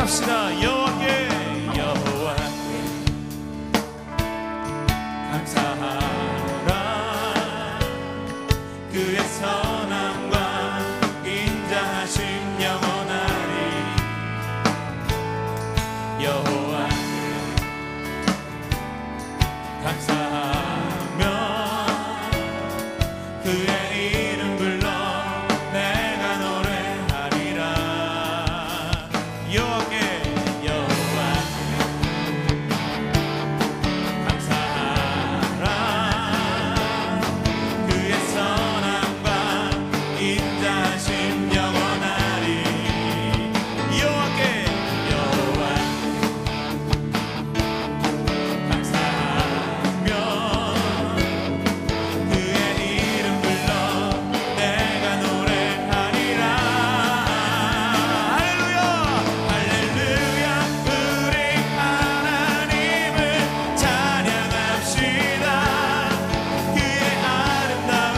찬양합시다. 여호와께 감사하라. 그의 선함과 인자하심 영원하리. 여호와께 감사하며 그의 이름 불러 내가 노래하리라. 여호와께 감사하라. 그의 선함과 인자하심 영원하리. 여호와께 감사하며 그의 이름 불러 내가 노래하리라. 할렐루야 할렐루야. 우리 하나님을 찬양합시다. 그의 아름다움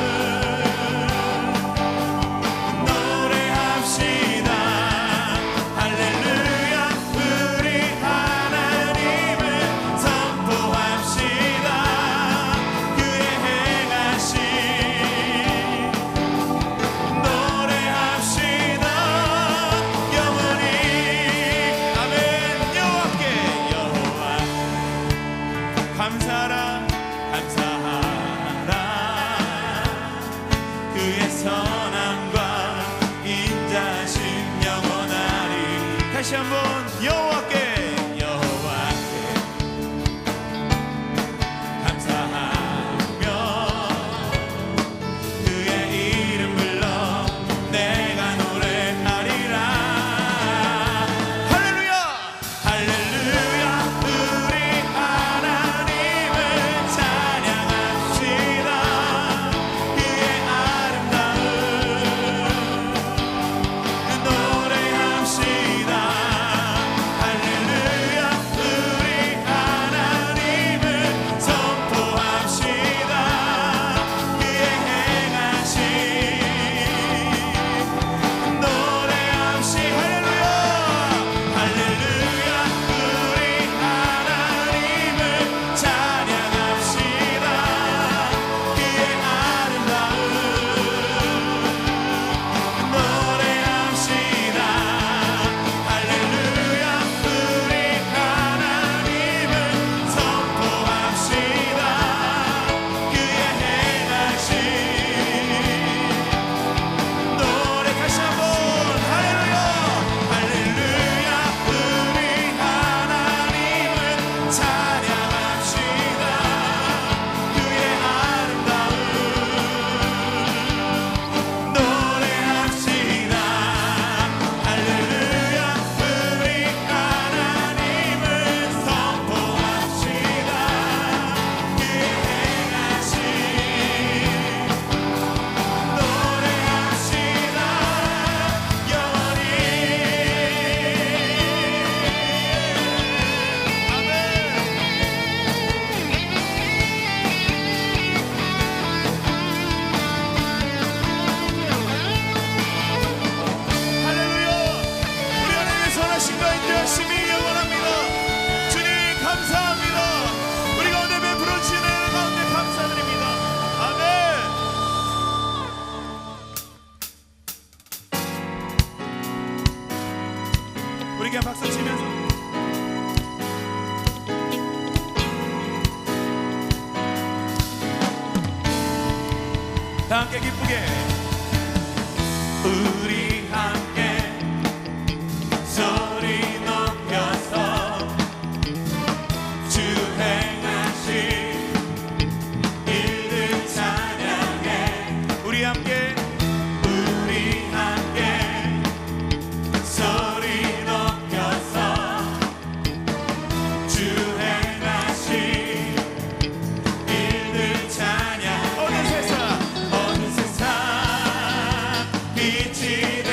노래합시다. 할렐루야. 우리 하나님을 선포합시다. 그의 행하심 노래합시다. 영원히 아멘. 여호와께 감사하라. 감사하라. 그의 선함과 인자하심 영원하리. 다시 한번 여호와께 감사하며 그의 이름 불러 내가 노래하리라. 할렐루야 할렐루야. 우리 하나님을 찬양합시다. 그의 아름다움 노래합시다. 할렐루야. 우리 하나님을 선포합시다. 그의 행하심 노래합시. 할렐루야 할렐루야. 우리 하나님을 찬양합시다. 그의 아름다움 노래합시다. 할렐루야. 우리 하나님을 선포합시다. 그의 행하심 노래. 다시 한번 할렐루야 할렐루야. 우리 하나님을 찬양합시다. 그의 아름다움 노래합시다. 할렐루야. 우리 하나님을 선포합시다. 그의 행하심 노래합시다. 영원히 아멘. 할렐루야. 우리 하나님의 선하심과 인자하심이 영원합니다. 주님 감사합니다. 우리 가운데 베풀어 주시는 은혜 가운데 감사드립니다. 아멘. 우리 그냥 박수 치면서 다 함께 기쁘게 우리 함께 소리 높여서 주 행하신 일들 찬양해. 우리 함께 소리 높여서 주 행하신 일들 찬양. 어느 세상 빛이 되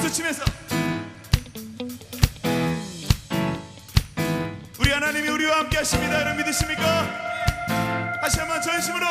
박수 치면서 우리 하나님이 우리와 함께 하십니다. 여러분 믿으십니까? 다시 한번 전심으로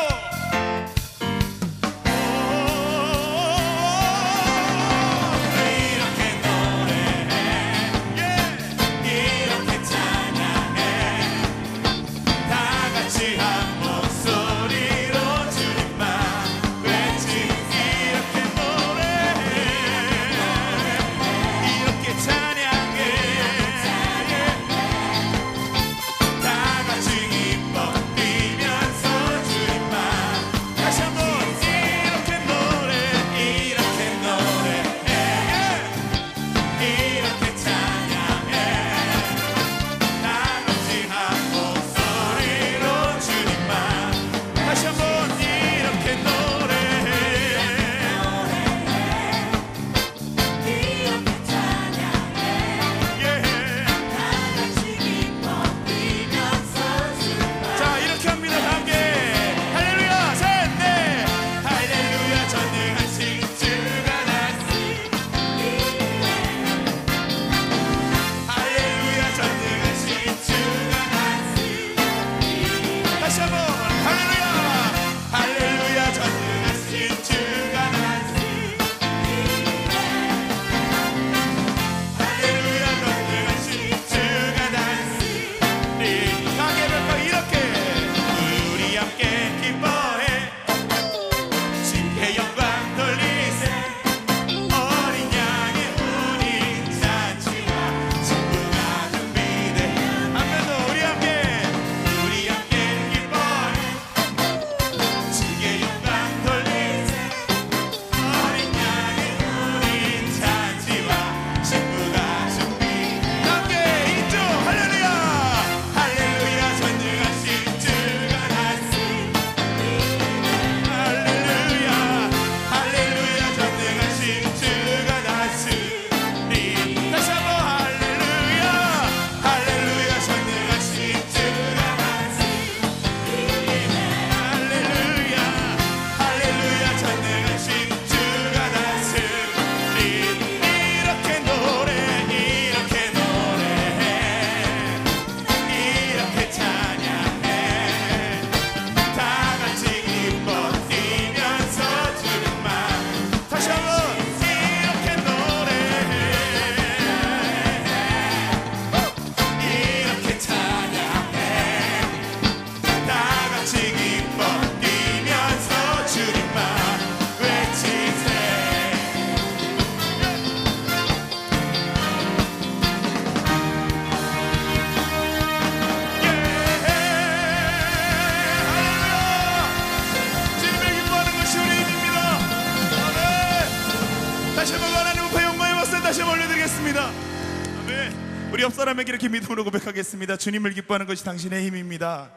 우리 옆 사람에게 이렇게 믿음으로 고백하겠습니다. 주님을 기뻐하는 것이 당신의 힘입니다.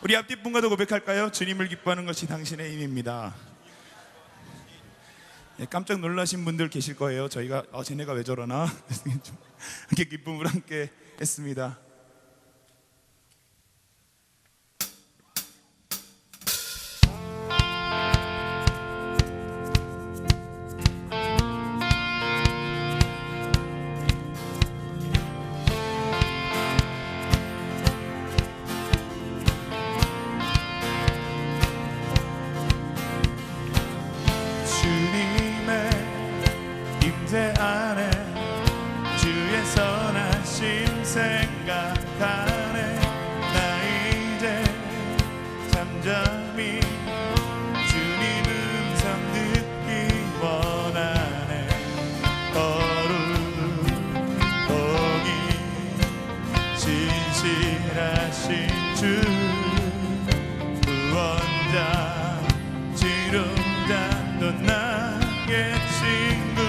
우리 앞뒷 분과도 고백할까요? 주님을 기뻐하는 것이 당신의 힘입니다. 깜짝 놀라신 분들 계실 거예요. 저희가 쟤네가 왜 저러나 이렇게 기쁨을 함께 했습니다. 안에 주의 선하심 생각하네. 나 이제 잠잠히 주님 음성 듣기 원하네. 거룩히 신실하신 주 구원자 지루자 또 나의 친구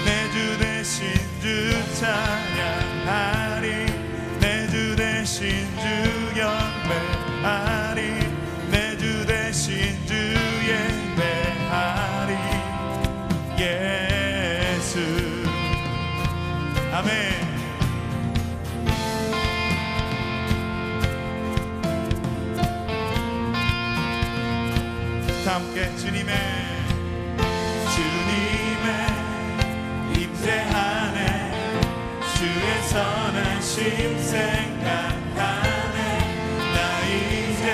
내 주 대신 주 찬양하리. 내 주 대신 주 경배하리. 내 주 대신 주 예배하리. 예수. 아멘. 다 함께 주님의 생각하네. 나 이제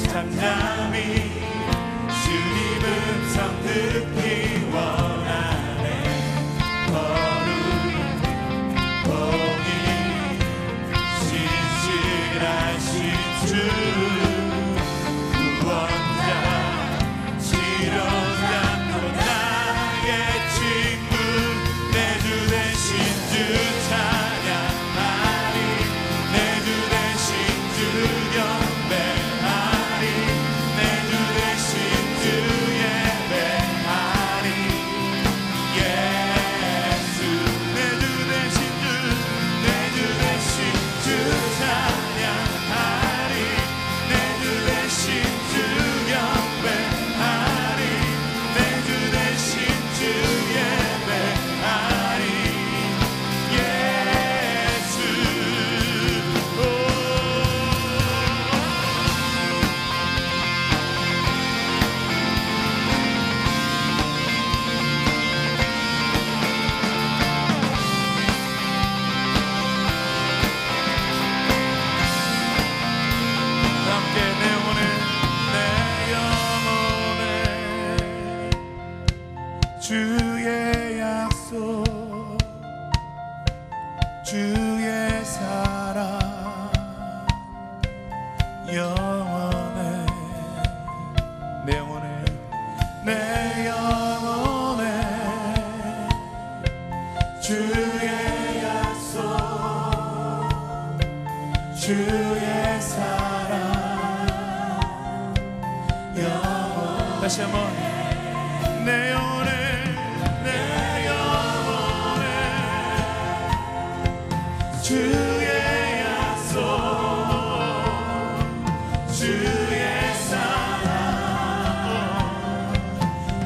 잠잠히 주님 음성 듣기 원하네. 거룩 신실하신 주 구원자 치료자 또 나의 친구 내 주 되신 주 찬양하리. 내 주 되신 주 경배하리. 내 주 되신 주 예배하리. 예수 내 주 되신 주 내 주 되신 주 찬양하리. 내 주 되신 주 경배하리. 내 주 되신 주 예배하리. 예수 함께 내 영혼에 내 영혼에 주의 약속 주의 사랑 영원해. 내 영혼에 내 영혼에 주의 약속 주의 사랑 영원. 다시 한번 내 영혼에 내 영혼에 주의 약속 주의 사랑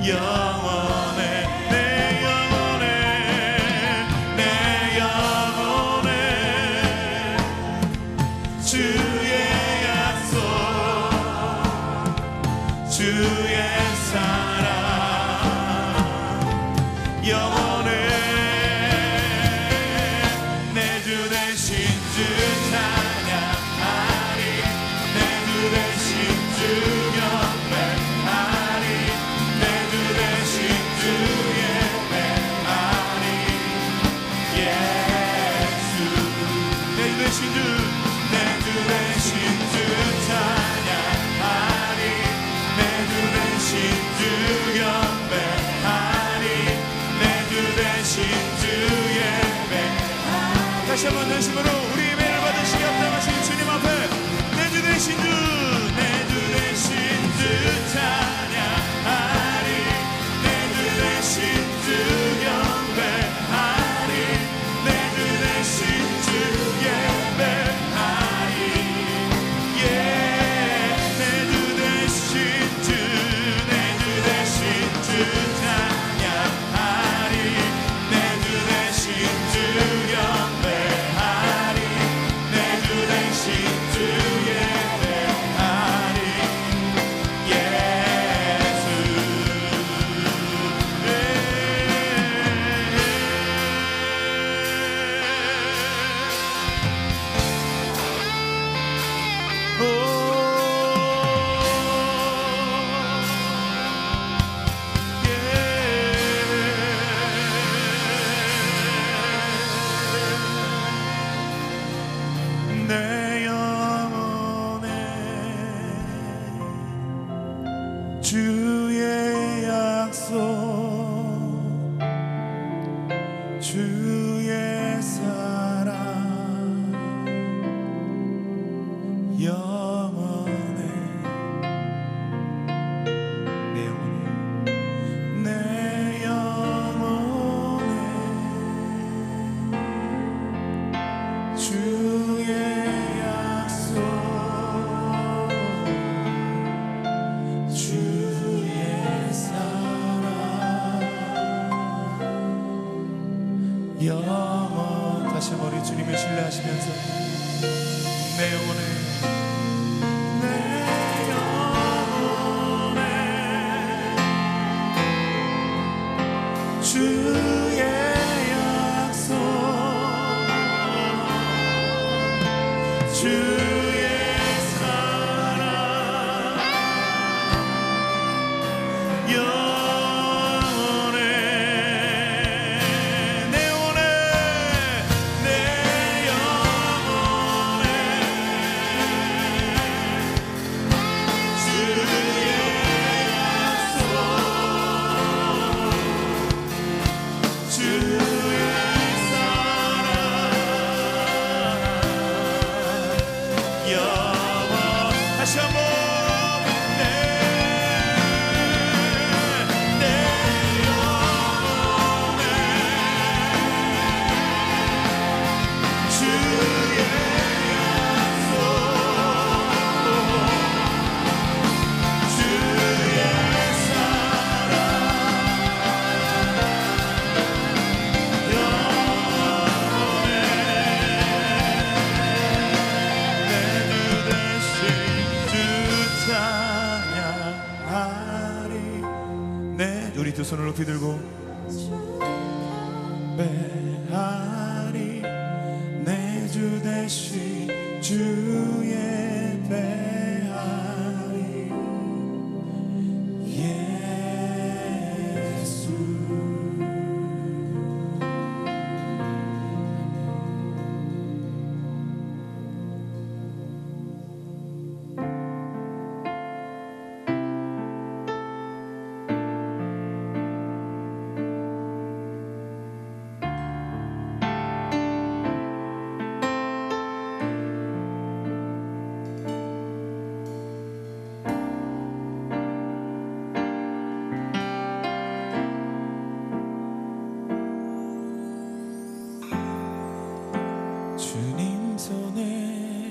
영원해. 내 영혼에 내 영혼에 주의 약속 주의 사랑 영원해. 내 주 되신 주 찬양하리. 내 주 되신 주 경배하리. 내 주 되신 주 예배하리. 예수 내 주 되신 주 내 주 되신 주 찬양하리. 내 주 되신 주 경배하리. 내 주 되신 주 예배하리. 다시 한번 전심으로 우리 예배를 받으시게 합당하신 주님 앞에 내 주 되신 주 내 주 되신 주 찬양하리. 내 주 되신 주 경배하리. 내 주 되신 주 예배하리. 예 내 주 되신 주 내 주 되신 주 찬양하리. 내 주 되신 주 경배하리. 내 주 되신 주 예배하리. 예수 내 영혼에 주의 약속 주의 사랑 영원해. 내 영혼에 내 영혼에 주의 약속 주의 사랑 영원. 다시 한번 우리 주님을 신뢰하시면서 내 영혼에 내 영혼에 주의 약속 주의 사랑 영원해 내 영혼에 내 영혼에 주의 약속 주의 사랑 영원 다시 한번 내 영혼에 주의 약속 주의 사랑 영원해 내 주 대신 주 찬양하리 네 우리 두 손을 높이 들고 예배하리 내 주 대신 주 예배하리 예수 주님 손에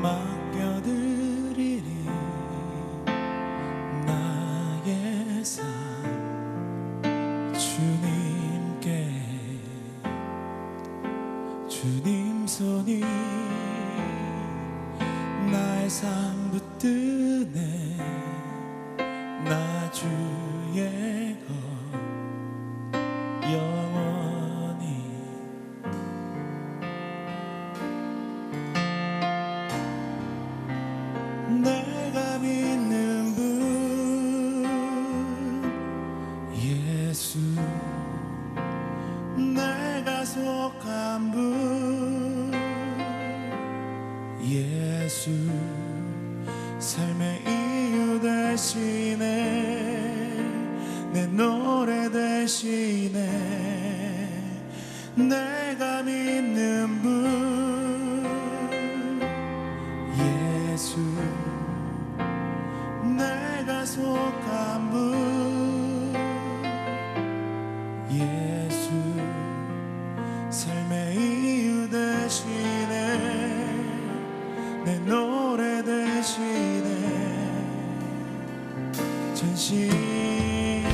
맡겨드리리 나의 삶 주님께 주님 손이 나의 삶 붙드네 나 주의 것 영원히 내가 믿는 분 예수 내가 속한 분 예수 삶의 이유 대신에 내 노래 대신에 내가 믿는 분 예수 내가 속한 분 예수 삶의 이유 대신에 내 노래 대신에 전심으로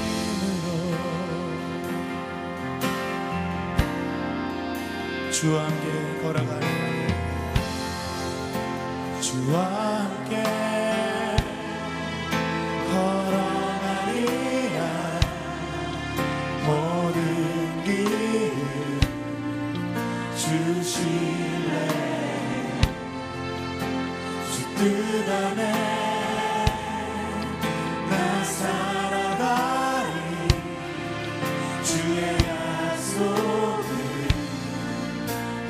주와 함께 걸어가리 주와 함께 걸어가리야 모든 길을 주실래 주 뜻 안에 나 살아가리 주의 약속은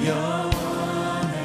영원해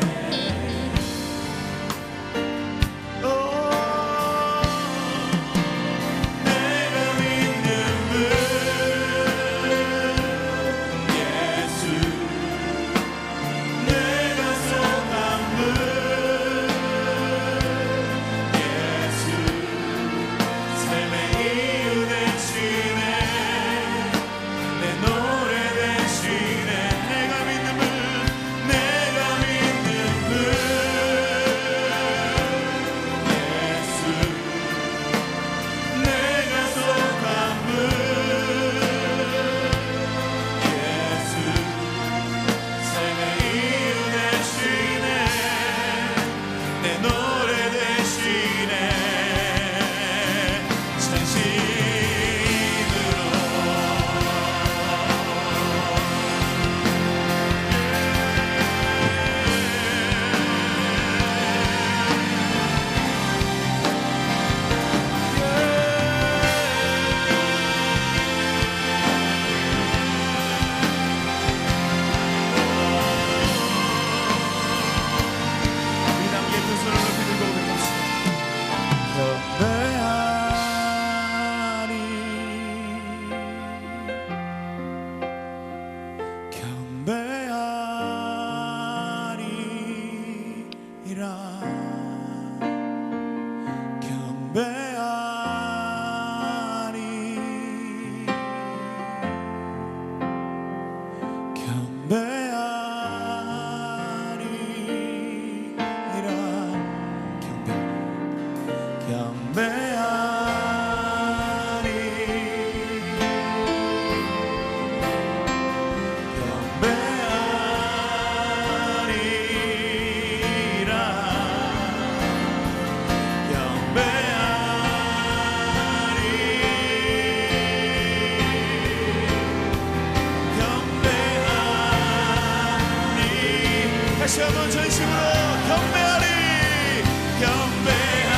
다시 한번 전심으로 경배하리 경배하리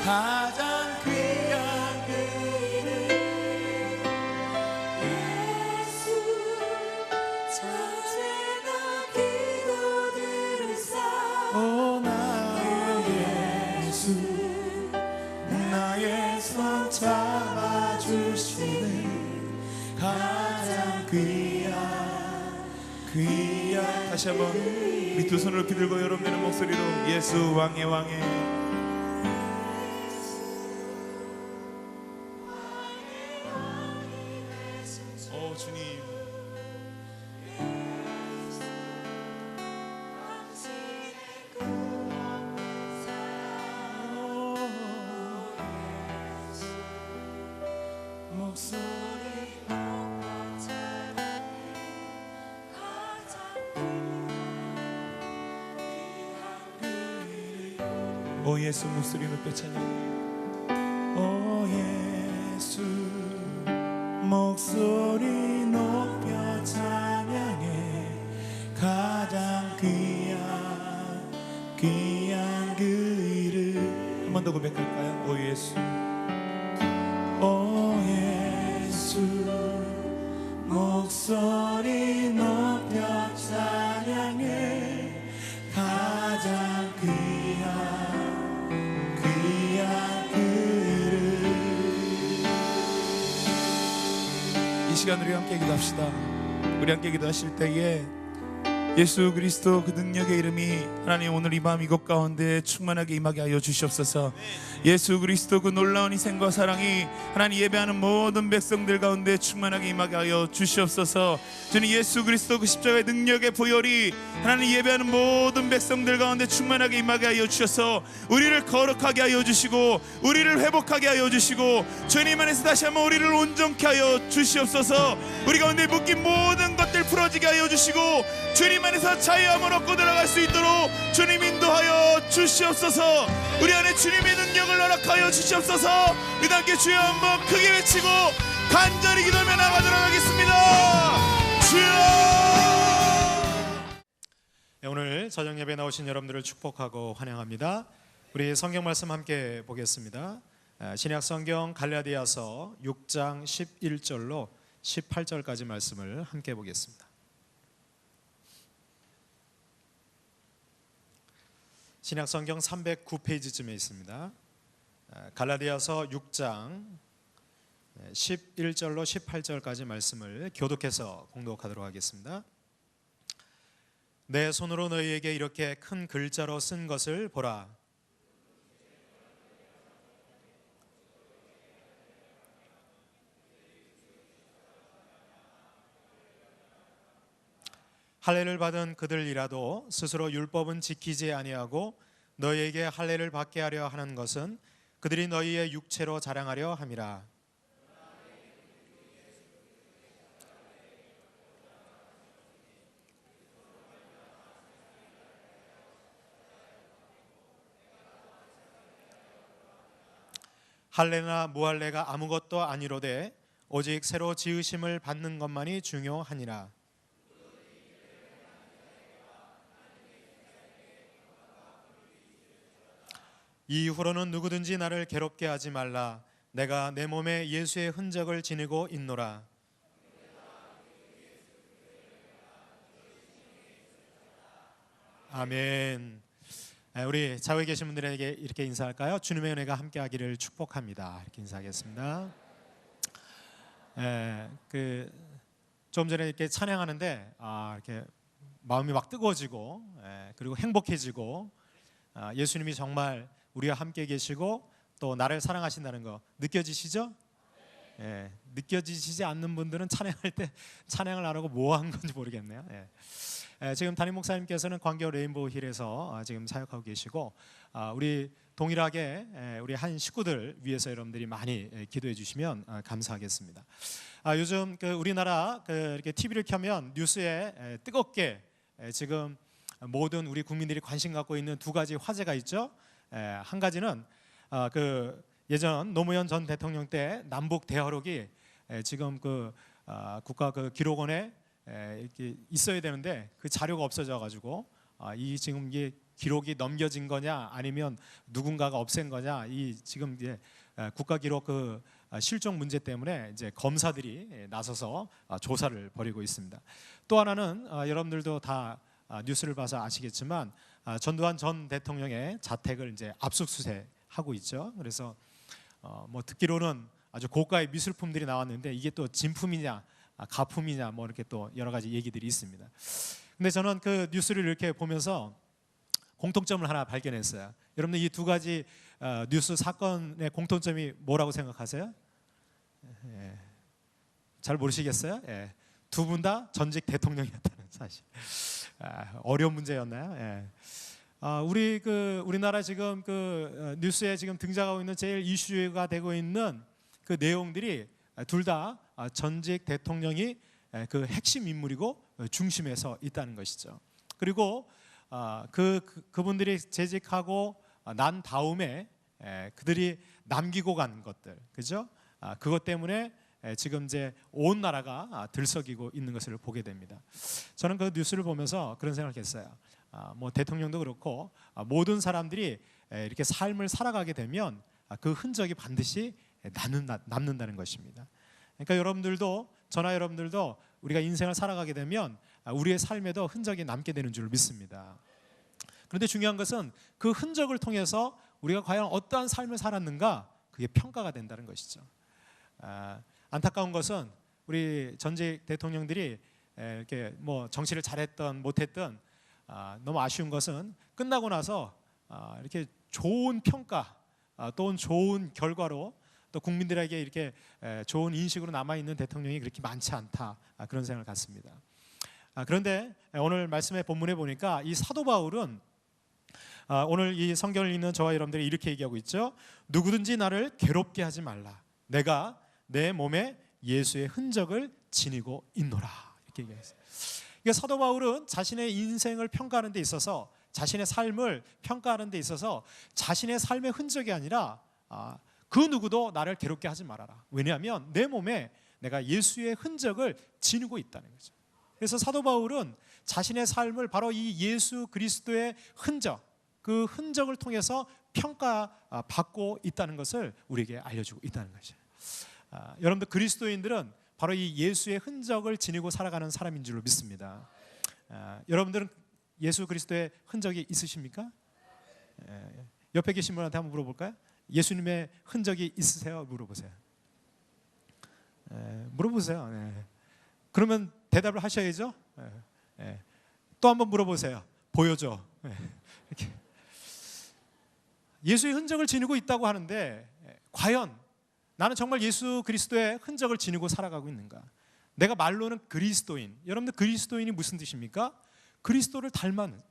가장 귀한 그 이름 예수 전쟁과 기도들을 쌓아 오 나의 예수 나의 손 잡아주시는 가장 귀한 다시 한번 우리 두 손을 높이 들고 여러분들의 목소리로 예수 왕의 왕의 오 주님 오 예수 목소리 높여 찬양해 오 예수 목소리 높여 찬양해 가장 귀한 그 이름 한 번 더 고백할까요? 오 예수 목소리 높여 찬양해 가장 귀한 그 이름 이 시간 우리 함께 기도합시다. 우리 함께 기도하실 때에 예수 그리스도 그 능력의 이름이 하나님 오늘 이 밤 이곳 가운데 충만하게 임하게 하여 주시옵소서. 예수 그리스도 그 놀라운 희생과 사랑이 하나님 예배하는 모든 백성들 가운데 충만하게 임하게 하여 주시옵소서. 주님 예수 그리스도 그 십자가의 능력의 보혈이 하나님 예배하는 모든 백성들 가운데 충만하게 임하게 하여 주셔서 우리를 거룩하게 하여 주시고 우리를 회복하게 하여 주시고 주님 안에서 다시 한번 우리를 온전케 하여 주시옵소서. 우리 가운데 묶인 모든 것들 풀어지게 하여 주시고 주님 안에서 자유함을 얻고 들어갈 수 있도록 주님 인도하여 주시옵소서. 우리 안에 주님의 능력을 허락하여 주시옵소서. 우리 함께 주여 한번 크게 외치고 간절히 기도하며 나가도록 하겠습니다. 주여. 네, 오늘 저녁 예배 나오신 여러분들을 축복하고 환영합니다. 우리 성경 말씀 함께 보겠습니다. 신약 성경 갈라디아서 6장 11절로 18절까지 말씀을 함께 보겠습니다. 신약 성경 309페이지쯤에 있습니다. 갈라디아서 6장 11절로 18절까지 말씀을 교독해서 공독하도록 하겠습니다. 내 손으로 너희에게 이렇게 큰 글자로 쓴 것을 보라. 할례를 받은 그들이라도 스스로 율법은 지키지 아니하고 너희에게 할례를 받게 하려 하는 것은 그들이 너희의 육체로 자랑하려 함이라. 할례나 무할례가 아무것도 아니로되 오직 새로 지으심을 받는 것만이 중요하니라. 이후로는 누구든지 나를 괴롭게 하지 말라. 내가 내 몸에 예수의 흔적을 지니고 있노라. 아멘. 우리 좌우에 계신 분들에게 이렇게 인사할까요? 주님의 은혜가 함께하기를 축복합니다. 이렇게 인사하겠습니다. 좀 전에 이렇게 찬양하는데 이렇게 마음이 막 뜨거워지고 그리고 행복해지고 예수님이 정말 우리와 함께 계시고 또 나를 사랑하신다는 거 느껴지시죠? 느껴지시지 않는 분들은 찬양할 때 찬양을 안 하고 뭐 한 건지 모르겠네요. 지금 담임 목사님께서는 광교 레인보우 힐에서 지금 사역하고 계시고 우리 동일하게 우리 한 식구들 위해서 여러분들이 많이 기도해 주시면 감사하겠습니다. 요즘 우리나라 이렇게 TV를 켜면 뉴스에 뜨겁게 지금 모든 우리 국민들이 관심 갖고 있는 두 가지 화제가 있죠. 한 가지는 예전 노무현 전 대통령 때 남북 대화록이 지금 국가 기록원에 이렇게 있어야 되는데 그 자료가 없어져 가지고 지금 이게 기록이 넘겨진 거냐 아니면 누군가가 없앤 거냐 이 지금 이제 국가 기록 실종 문제 때문에 이제 검사들이 나서서 조사를 벌이고 있습니다. 또 하나는 여러분들도 다 뉴스를 봐서 아시겠지만 전두환 전 대통령의 자택을 이제 압수수색하고 있죠. 그래서 뭐 듣기로는 아주 고가의 미술품들이 나왔는데 이게 또 진품이냐 가품이냐 뭐 이렇게 또 여러 가지 얘기들이 있습니다. 근데 저는 그 뉴스를 이렇게 보면서 공통점을 하나 발견했어요. 여러분들 이 두 가지 뉴스 사건의 공통점이 뭐라고 생각하세요? 잘 모르시겠어요? 두 분 다 전직 대통령이었다는 사실. 어려운 문제였나요? 우리나라 지금 뉴스에 지금 등장하고 있는 제일 이슈가 되고 있는 그 내용들이 둘 다 전직 대통령이 그 핵심 인물이고 중심에 서 있다는 것이죠. 그리고 그분들이 재직하고 난 다음에 그들이 남기고 간 것들, 그죠? 그것 때문에 지금 이제 온 나라가 들썩이고 있는 것을 보게 됩니다. 저는 그 뉴스를 보면서 그런 생각을 했어요. 뭐 대통령도 그렇고 모든 사람들이 이렇게 삶을 살아가게 되면 그 흔적이 반드시 남는다는 것입니다. 그러니까 여러분들도 저나 여러분들도 우리가 인생을 살아가게 되면 우리의 삶에도 흔적이 남게 되는 줄 믿습니다. 그런데 중요한 것은 그 흔적을 통해서 우리가 과연 어떠한 삶을 살았는가 그게 평가가 된다는 것이죠. 안타까운 것은 우리 전직 대통령들이 이렇게 뭐 정치를 잘했던 못했던 너무 아쉬운 것은 끝나고 나서 이렇게 좋은 평가 또는 좋은 결과로 또 국민들에게 이렇게 좋은 인식으로 남아 있는 대통령이 그렇게 많지 않다, 그런 생각을 갖습니다. 그런데 오늘 말씀의 본문에 보니까 이 사도 바울은 오늘 이 성경을 읽는 저와 여러분들이 이렇게 얘기하고 있죠. 누구든지 나를 괴롭게 하지 말라. 내가 내 몸에 예수의 흔적을 지니고 있노라. 이렇게 얘기했어요. 그러니까 사도 바울은 자신의 인생을 평가하는 데 있어서, 자신의 삶을 평가하는 데 있어서 자신의 삶의 흔적이 아니라 그 누구도 나를 괴롭게 하지 말아라. 왜냐하면 내 몸에 내가 예수의 흔적을 지니고 있다는 거죠. 그래서 사도 바울은 자신의 삶을 바로 이 예수 그리스도의 흔적, 그 흔적을 통해서 평가받고 있다는 것을 우리에게 알려주고 있다는 것이죠. 여러분들 그리스도인들은 바로 이 예수의 흔적을 지니고 살아가는 사람인 줄로 믿습니다. 여러분들은 예수 그리스도의 흔적이 있으십니까? 옆에 계신 분한테 한번 물어볼까요? 예수님의 흔적이 있으세요? 물어보세요. 물어보세요. 네. 그러면 대답을 하셔야죠. 또 한번 물어보세요. 보여줘. 이렇게. 예수의 흔적을 지니고 있다고 하는데 과연 나는 정말 예수 그리스도의 흔적을 지니고 살아가고 있는가? 내가 말로는 그리스도인. 여러분들 그리스도인이 무슨 뜻입니까? 그리스도를 닮은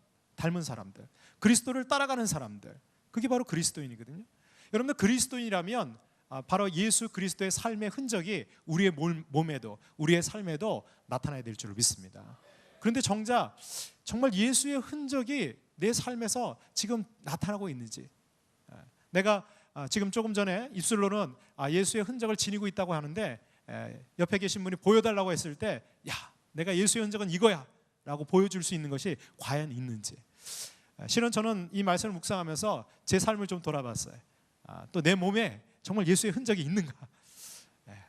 사람들, 그리스도를 따라가는 사람들, 그게 바로 그리스도인이거든요. 여러분들 그리스도인이라면 바로 예수 그리스도의 삶의 흔적이 우리의 몸에도, 우리의 삶에도 나타나야 될 줄을 믿습니다. 그런데 정작 정말 예수의 흔적이 내 삶에서 지금 나타나고 있는지, 내가 지금 조금 전에 입술로는 예수의 흔적을 지니고 있다고 하는데 옆에 계신 분이 보여달라고 했을 때, 야, 내가 예수의 흔적은 이거야 라고 보여줄 수 있는 것이 과연 있는지. 실은 저는 이 말씀을 묵상하면서 제 삶을 좀 돌아봤어요. 또 내 몸에 정말 예수의 흔적이 있는가.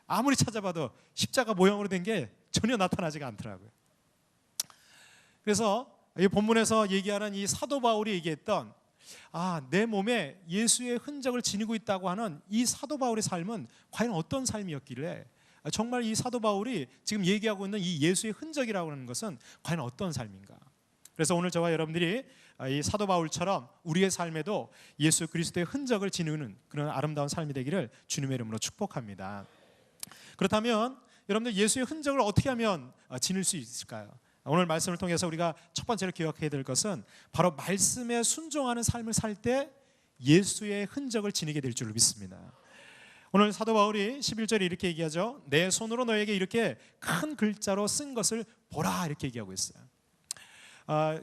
아무리 찾아봐도 십자가 모형으로 된 게 전혀 나타나지가 않더라고요. 그래서 이 본문에서 얘기하는 이 사도 바울이 얘기했던 내 몸에 예수의 흔적을 지니고 있다고 하는 이 사도 바울의 삶은 과연 어떤 삶이었길래, 정말 이 사도 바울이 지금 얘기하고 있는 이 예수의 흔적이라고 하는 것은 과연 어떤 삶인가. 그래서 오늘 저와 여러분들이 이 사도 바울처럼 우리의 삶에도 예수 그리스도의 흔적을 지니는 그런 아름다운 삶이 되기를 주님의 이름으로 축복합니다. 그렇다면 여러분들 예수의 흔적을 어떻게 하면 지닐 수 있을까요? 오늘 말씀을 통해서 우리가 첫 번째로 기억해야 될 것은 바로 말씀에 순종하는 삶을 살 때 예수의 흔적을 지니게 될 줄로 믿습니다. 오늘 사도 바울이 11절에 이렇게 얘기하죠. 내 손으로 너에게 이렇게 큰 글자로 쓴 것을 보라, 이렇게 얘기하고 있어요.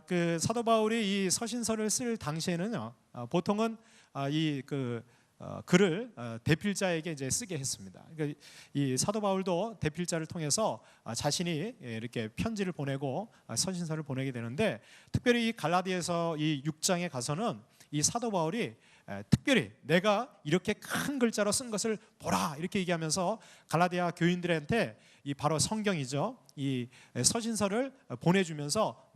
그 사도 바울이 이 서신서를 쓸 당시에는요, 보통은 글을 대필자에게 이제 쓰게 했습니다. 그러니까 이 사도 바울도 대필자를 통해서 자신이 이렇게 편지를 보내고 서신서를 보내게 되는데, 특별히 이 갈라디아서 이 6장에 가서는 이 사도 바울이 특별히 내가 이렇게 큰 글자로 쓴 것을 보라, 이렇게 얘기하면서 갈라디아 교인들한테 이 바로 성경이죠, 이 서신서를 보내주면서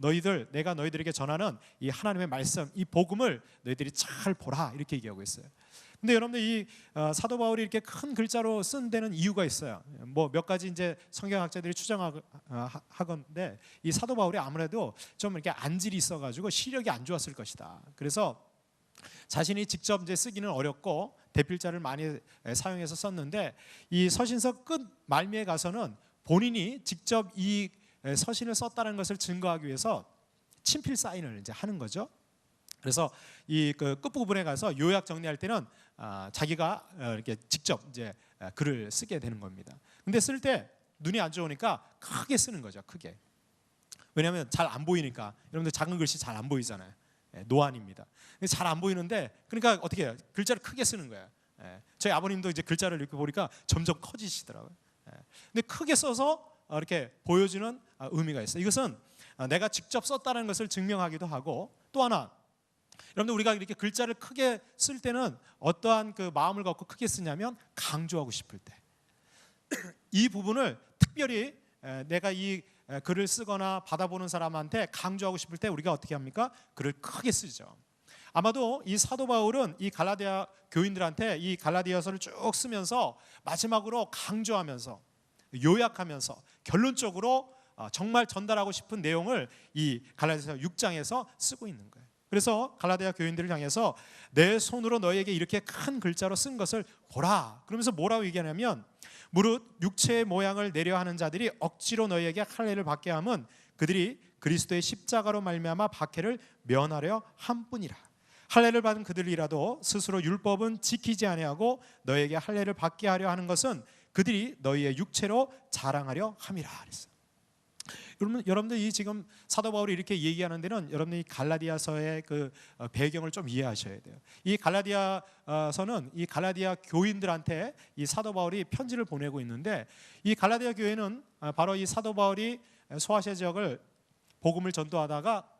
내가 너희들에게 전하는 이 하나님의 말씀, 이 복음을 너희들이 잘 보라, 이렇게 얘기하고 있어요. 근데 여러분들 이 사도 바울이 이렇게 큰 글자로 쓴 데는 이유가 있어요. 뭐 몇 가지 이제 성경학자들이 추정하건데, 이 사도 바울이 아무래도 좀 이렇게 안질이 있어가지고 시력이 안 좋았을 것이다. 그래서 자신이 직접 이제 쓰기는 어렵고 대필자를 많이 사용해서 썼는데, 이 서신서 끝 말미에 가서는 본인이 직접 이 서신을 썼다는 것을 증거하기 위해서 친필 사인을 이제 하는 거죠. 그래서 이 그 끝부분에 가서 요약 정리할 때는 자기가 이렇게 직접 이제 글을 쓰게 되는 겁니다. 근데 쓸 때 눈이 안 좋으니까 크게 쓰는 거죠, 크게. 왜냐하면 잘 안 보이니까. 여러분들 작은 글씨 잘 안 보이잖아요. 노안입니다. 잘 안 보이는데, 그러니까 어떻게 해요? 글자를 크게 쓰는 거예요. 저희 아버님도 이제 글자를 이렇게 보니까 점점 커지시더라고요. 근데 크게 써서 이렇게 보여주는 의미가 있어요. 이것은 내가 직접 썼다는 것을 증명하기도 하고, 또 하나, 여러분들 우리가 이렇게 글자를 크게 쓸 때는 어떠한 그 마음을 갖고 크게 쓰냐면 강조하고 싶을 때, 이 부분을 특별히 내가 이 글을 쓰거나 받아보는 사람한테 강조하고 싶을 때 우리가 어떻게 합니까? 글을 크게 쓰죠. 아마도 이 사도 바울은 이 갈라디아 교인들한테 이 갈라디아서를 쭉 쓰면서 마지막으로 강조하면서 요약하면서 결론적으로 정말 전달하고 싶은 내용을 이 갈라디아서 6장에서 쓰고 있는 거예요. 그래서 갈라디아 교인들을 향해서 내 손으로 너희에게 이렇게 큰 글자로 쓴 것을 보라. 그러면서 뭐라고 얘기하냐면 무릇 육체의 모양을 내려 하는 자들이 억지로 너희에게 할례를 받게 함은 그들이 그리스도의 십자가로 말미암아 박해를 면하려 함뿐이라. 할례를 받은 그들이라도 스스로 율법은 지키지 아니하고 너희에게 할례를 받게 하려 하는 것은 그들이 너희의 육체로 자랑하려 함이라 그랬어요. 여러분들 이 지금 사도 바울이 이렇게 얘기하는 데는 여러분이 갈라디아서의 그 배경을 좀 이해하셔야 돼요. 이 갈라디아서는 이 갈라디아 교인들한테 이 사도 바울이 편지를 보내고 있는데 이 갈라디아 교회는 바로 이 사도 바울이 소아시아 지역을 복음을 전도하다가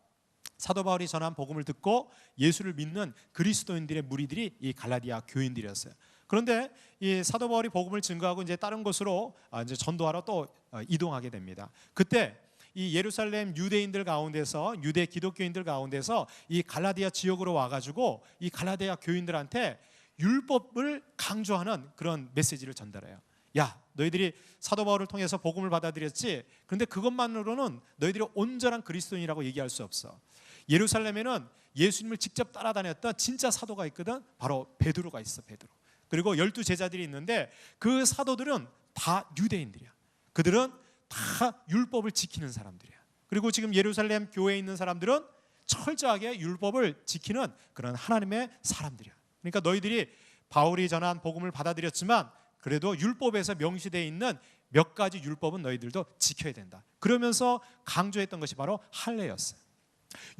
사도 바울이 전한 복음을 듣고 예수를 믿는 그리스도인들의 무리들이 이 갈라디아 교인들이었어요. 그런데 이 사도 바울이 복음을 증거하고 이제 다른 곳으로 이제 전도하러 또 이동하게 됩니다. 그때 이 예루살렘 유대인들 가운데서 유대 기독교인들 가운데서 이 갈라디아 지역으로 와가지고 이 갈라디아 교인들한테 율법을 강조하는 그런 메시지를 전달해요. 야, 너희들이 사도 바울을 통해서 복음을 받아들였지. 그런데 그것만으로는 너희들이 온전한 그리스도인이라고 얘기할 수 없어. 예루살렘에는 예수님을 직접 따라다녔던 진짜 사도가 있거든. 바로 베드로가 있어. 베드로. 그리고 12 제자들이 있는데 그 사도들은 다 유대인들이야. 그들은 다 율법을 지키는 사람들이야. 그리고 지금 예루살렘 교회에 있는 사람들은 철저하게 율법을 지키는 그런 하나님의 사람들이야. 그러니까 너희들이 바울이 전한 복음을 받아들였지만 그래도 율법에서 명시되어 있는 몇 가지 율법은 너희들도 지켜야 된다. 그러면서 강조했던 것이 바로 할례였어요.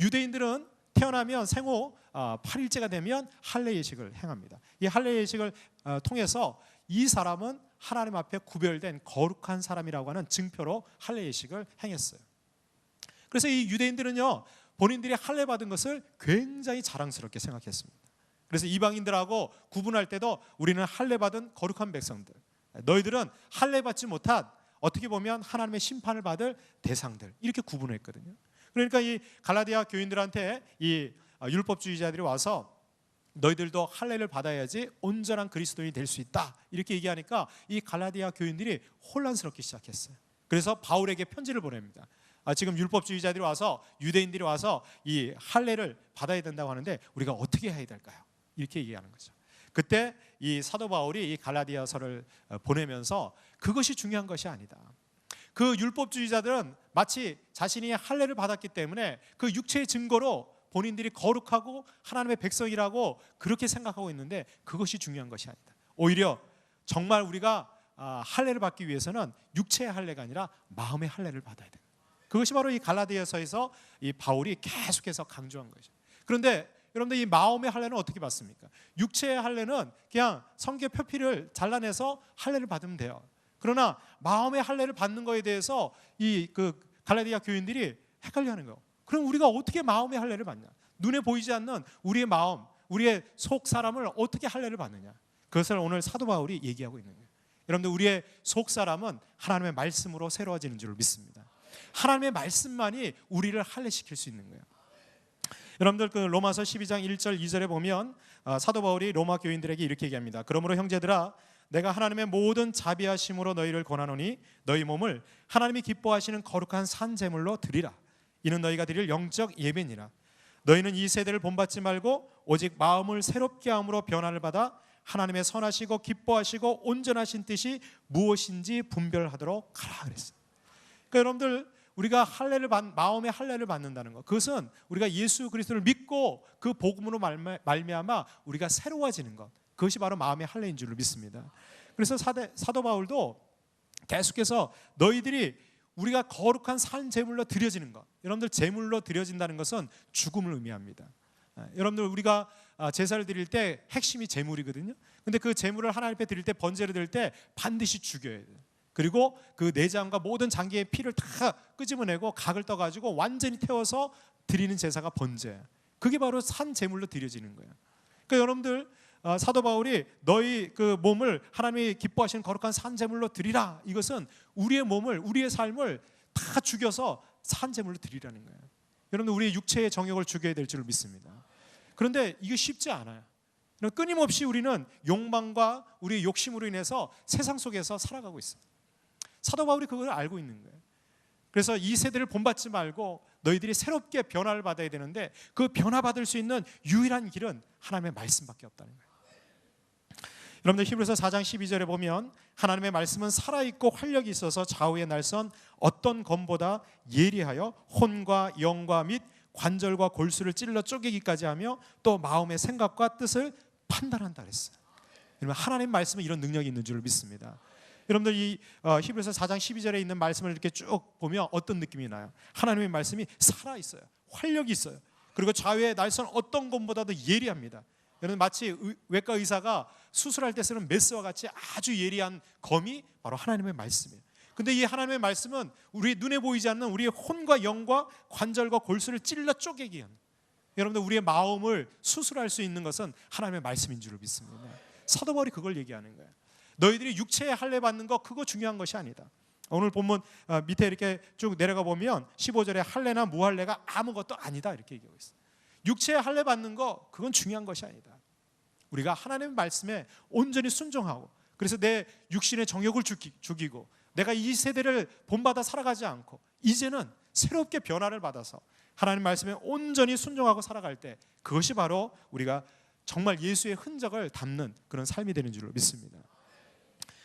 유대인들은 태어나면 생후 8일째가 되면 할례 예식을 행합니다. 이 할례 예식을 통해서 이 사람은 하나님 앞에 구별된 거룩한 사람이라고 하는 증표로 할례 예식을 행했어요. 그래서 이 유대인들은요, 본인들이 할례 받은 것을 굉장히 자랑스럽게 생각했습니다. 그래서 이방인들하고 구분할 때도 우리는 할례 받은 거룩한 백성들, 너희들은 할례 받지 못한 어떻게 보면 하나님의 심판을 받을 대상들, 이렇게 구분했거든요. 그러니까 이 갈라디아 교인들한테 이 율법주의자들이 와서 너희들도 할례를 받아야지 온전한 그리스도인이 될 수 있다, 이렇게 얘기하니까 이 갈라디아 교인들이 혼란스럽기 시작했어요. 그래서 바울에게 편지를 보냅니다. 지금 율법주의자들이 와서, 유대인들이 와서 이 할례를 받아야 된다고 하는데 우리가 어떻게 해야 될까요? 이렇게 얘기하는 거죠. 그때 이 사도 바울이 이 갈라디아서를 보내면서 그것이 중요한 것이 아니다. 그 율법주의자들은 마치 자신이 할례를 받았기 때문에 그 육체의 증거로 본인들이 거룩하고 하나님의 백성이라고 그렇게 생각하고 있는데 그것이 중요한 것이 아니다. 오히려 정말 우리가 할례를 받기 위해서는 육체의 할례가 아니라 마음의 할례를 받아야 된다. 그것이 바로 이 갈라디아서에서 이 바울이 계속해서 강조한 거죠. 그런데 여러분들 이 마음의 할례는 어떻게 받습니까? 육체의 할례는 그냥 성교 표피를 잘라내서 할례를 받으면 돼요. 그러나 마음의 할례를 받는 거에 대해서 이 갈라디아 교인들이 헷갈려하는 거예요. 그럼 우리가 어떻게 마음의 할례를 받냐? 눈에 보이지 않는 우리의 마음, 우리의 속 사람을 어떻게 할례를 받느냐? 그것을 오늘 사도 바울이 얘기하고 있는 거예요. 여러분들 우리의 속 사람은 하나님의 말씀으로 새로워지는 줄 믿습니다. 하나님의 말씀만이 우리를 할례시킬 수 있는 거예요. 여러분들 그 로마서 12장 1절 2절에 보면 사도 바울이 로마 교인들에게 이렇게 얘기합니다. 그러므로 형제들아, 내가 하나님의 모든 자비하심으로 너희를 권하노니 너희 몸을 하나님이 기뻐하시는 거룩한 산 제물로 드리라. 이는 너희가 드릴 영적 예배니라. 너희는 이 세대를 본받지 말고 오직 마음을 새롭게 함으로 변화를 받아 하나님의 선하시고 기뻐하시고 온전하신 뜻이 무엇인지 분별하도록 하라 그랬어요. 그러니까 여러분들 우리가 마음의 할례를 받는다는 것, 그것은 우리가 예수 그리스도를 믿고 그 복음으로 말미암아 우리가 새로워지는 것, 그것이 바로 마음의 할례인 줄 믿습니다. 그래서 사도 바울도 계속해서 너희들이 우리가 거룩한 산 제물로 드려지는 것, 여러분들 제물로 드려진다는 것은 죽음을 의미합니다. 여러분들 우리가 제사를 드릴 때 핵심이 제물이거든요. 근데 그 제물을 하나님 앞에 드릴 때, 번제를 드릴 때 반드시 죽여야 돼요. 그리고 그 내장과 모든 장기의 피를 다 끄집어내고 각을 떠가지고 완전히 태워서 드리는 제사가 번제예요. 그게 바로 산 제물로 드려지는 거예요. 그러니까 여러분들 사도 바울이 너희 그 몸을 하나님이 기뻐하시는 거룩한 산 제물로 드리라, 이것은 우리의 몸을, 우리의 삶을 다 죽여서 산 제물로 드리라는 거예요. 여러분들 우리의 육체의 정욕을 죽여야 될 줄 믿습니다. 그런데 이게 쉽지 않아요. 끊임없이 우리는 욕망과 우리의 욕심으로 인해서 세상 속에서 살아가고 있어요. 사도 바울이 그걸 알고 있는 거예요. 그래서 이 세대를 본받지 말고 너희들이 새롭게 변화를 받아야 되는데 그 변화받을 수 있는 유일한 길은 하나님의 말씀밖에 없다는 거예요. 여러분들 히브리서 4장 12절에 보면 하나님의 말씀은 살아있고 활력이 있어서 좌우의 날선 어떤 검보다 예리하여 혼과 영과 및 관절과 골수를 찔러 쪼개기까지 하며 또 마음의 생각과 뜻을 판단한다 그랬어요. 여러분 하나님 말씀은 이런 능력이 있는 줄 믿습니다. 여러분들 이 히브리서 4장 12절에 있는 말씀을 이렇게 쭉 보면 어떤 느낌이 나요? 하나님의 말씀이 살아있어요. 활력이 있어요. 그리고 좌우의 날선 어떤 검보다도 예리합니다. 여러분 마치 외과 의사가 수술할 때 쓰는 메스와 같이 아주 예리한 검이 바로 하나님의 말씀이에요. 근데 이 하나님의 말씀은 우리 눈에 보이지 않는 우리의 혼과 영과 관절과 골수를 찔러 쪼개기 위한, 여러분들 우리의 마음을 수술할 수 있는 것은 하나님의 말씀인 줄 믿습니다. 사도 바울이 그걸 얘기하는 거예요. 너희들이 육체에 할례 받는 거 그거 중요한 것이 아니다. 오늘 본문 밑에 이렇게 쭉 내려가 보면 15절에 할례나 무할례가 아무것도 아니다 이렇게 얘기하고 있어요. 육체에 할례 받는 거 그건 중요한 것이 아니다. 우리가 하나님의 말씀에 온전히 순종하고, 그래서 내 육신의 정욕을 죽이고 내가 이 세대를 본받아 살아가지 않고 이제는 새롭게 변화를 받아서 하나님 말씀에 온전히 순종하고 살아갈 때 그것이 바로 우리가 정말 예수의 흔적을 담는 그런 삶이 되는 줄로 믿습니다.